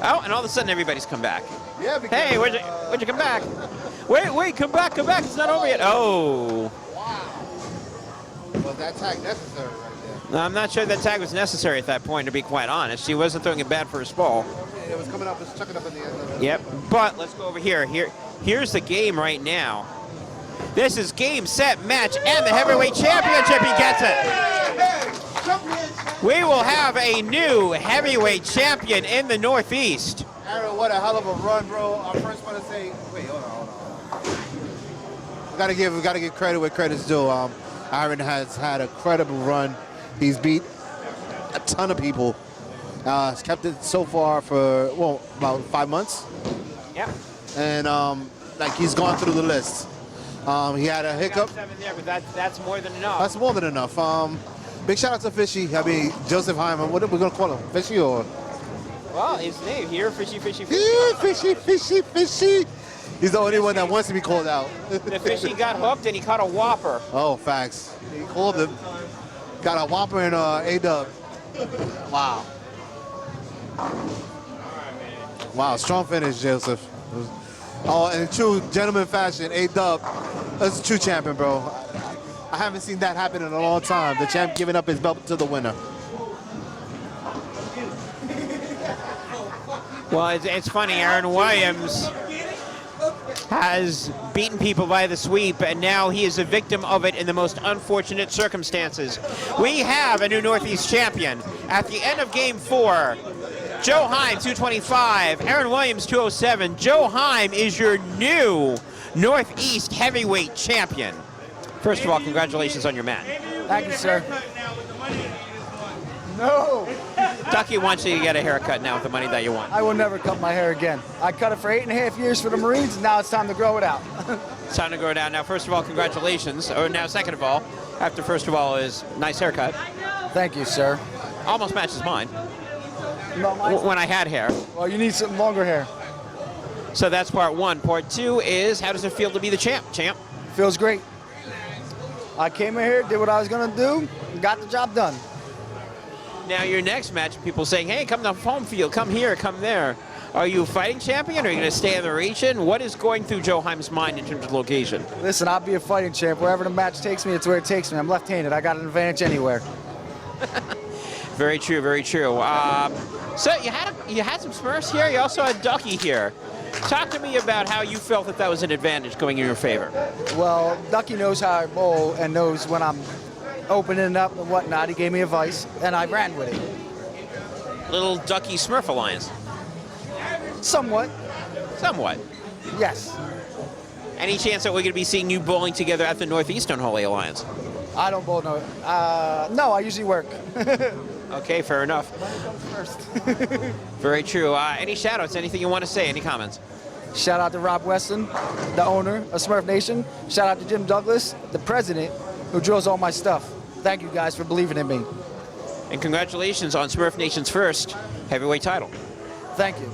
Speaker 1: Oh, and all of a sudden everybody's come back.
Speaker 4: Yeah, because,
Speaker 1: Hey, where'd you come back? Wait, come back, it's not over yet. Oh.
Speaker 4: Was that tag necessary right there?
Speaker 1: I'm not sure that tag was necessary at that point, to be quite honest. He wasn't throwing it bad for his ball.
Speaker 4: It was coming up, it's chucking up at the end of it.
Speaker 1: Yep, but let's go over here. Here's the game right now. This is game, set, match, and the heavyweight championship. He gets it. We will have a new heavyweight champion in the Northeast.
Speaker 4: Aaron, what a hell of a run, bro. I first want to say, wait, hold on. We gotta give credit where credit's due. Aaron has had a credible run. He's beat a ton of people. He's kept it so far for, well, about 5 months.
Speaker 1: Yep.
Speaker 4: And like he's gone through the list. He had a hiccup.
Speaker 1: 7 there, but that's more than enough.
Speaker 4: That's more than enough. Big shout out to Fishy. I mean, Joseph Hyman. What are we gonna call him? Fishy or?
Speaker 1: Well, his name here, Fishy.
Speaker 4: Fishy. He's the only one that wants to be called out.
Speaker 1: The Fishy got hooked and he caught a whopper.
Speaker 4: Oh, facts. He called him. Got a whopper and A-Dub. Wow. Wow, strong finish, Joseph. Oh, in true gentleman fashion, A-Dub, that's a true champion, bro. I haven't seen that happen in a long time. The champ giving up his belt to the winner.
Speaker 1: Well, it's funny, Aaron Williams has beaten people by the sweep, and now he is a victim of it in the most unfortunate circumstances. We have a new Northeast champion. At the end of Game 4, Joe Heim, 225, Aaron Williams, 207. Joe Heim is your new Northeast heavyweight champion. First of all, congratulations on your match.
Speaker 3: Thank you, sir. No.
Speaker 1: Ducky wants you to get a haircut now with the money that you want.
Speaker 3: I will never cut my hair again. I cut it for 8.5 years for the Marines, and now it's time to grow it out.
Speaker 1: It's time to grow it out. Now, first of all, congratulations. Or now, second of all, after first of all is nice haircut.
Speaker 3: Thank you, sir.
Speaker 1: Almost matches mine
Speaker 3: No,
Speaker 1: when I had hair.
Speaker 3: well, you need some longer hair.
Speaker 1: So that's part one. Part two is, how does it feel to be the champ?
Speaker 3: Feels great. I came in here, did what I was going to do, and got the job done.
Speaker 1: Now, your next match, people saying, hey, come to home field, come here, come there. Are you a fighting champion? Are you going to stay in the region? What is going through Joe Heim's mind in terms of location?
Speaker 3: Listen, I'll be a fighting champ. Wherever the match takes me, it's where it takes me. I'm left-handed. I got an advantage anywhere.
Speaker 1: Very true, very true. So you had some Smurfs here. You also had Ducky here. Talk to me about how you felt that was an advantage going in your favor.
Speaker 3: Well, Ducky knows how I bowl and knows when I'm opening up and whatnot. He gave me advice, and I ran with it.
Speaker 1: Little Ducky Smurf alliance.
Speaker 3: Somewhat.
Speaker 1: Somewhat.
Speaker 3: Yes.
Speaker 1: Any chance that we're going to be seeing you bowling together at the Northeast Unholy Alliance?
Speaker 3: I don't bowl, no. No, I usually work.
Speaker 1: Okay, fair enough.
Speaker 3: First.
Speaker 1: Very true. Any shout-outs? Anything you want to say? Any comments?
Speaker 3: Shout out to Rob Weston, the owner of Smurf Nation. Shout out to Jim Douglas, the president, who drills all my stuff. Thank you guys for believing in me.
Speaker 1: And congratulations on Smurf Nation's first heavyweight title.
Speaker 3: Thank you.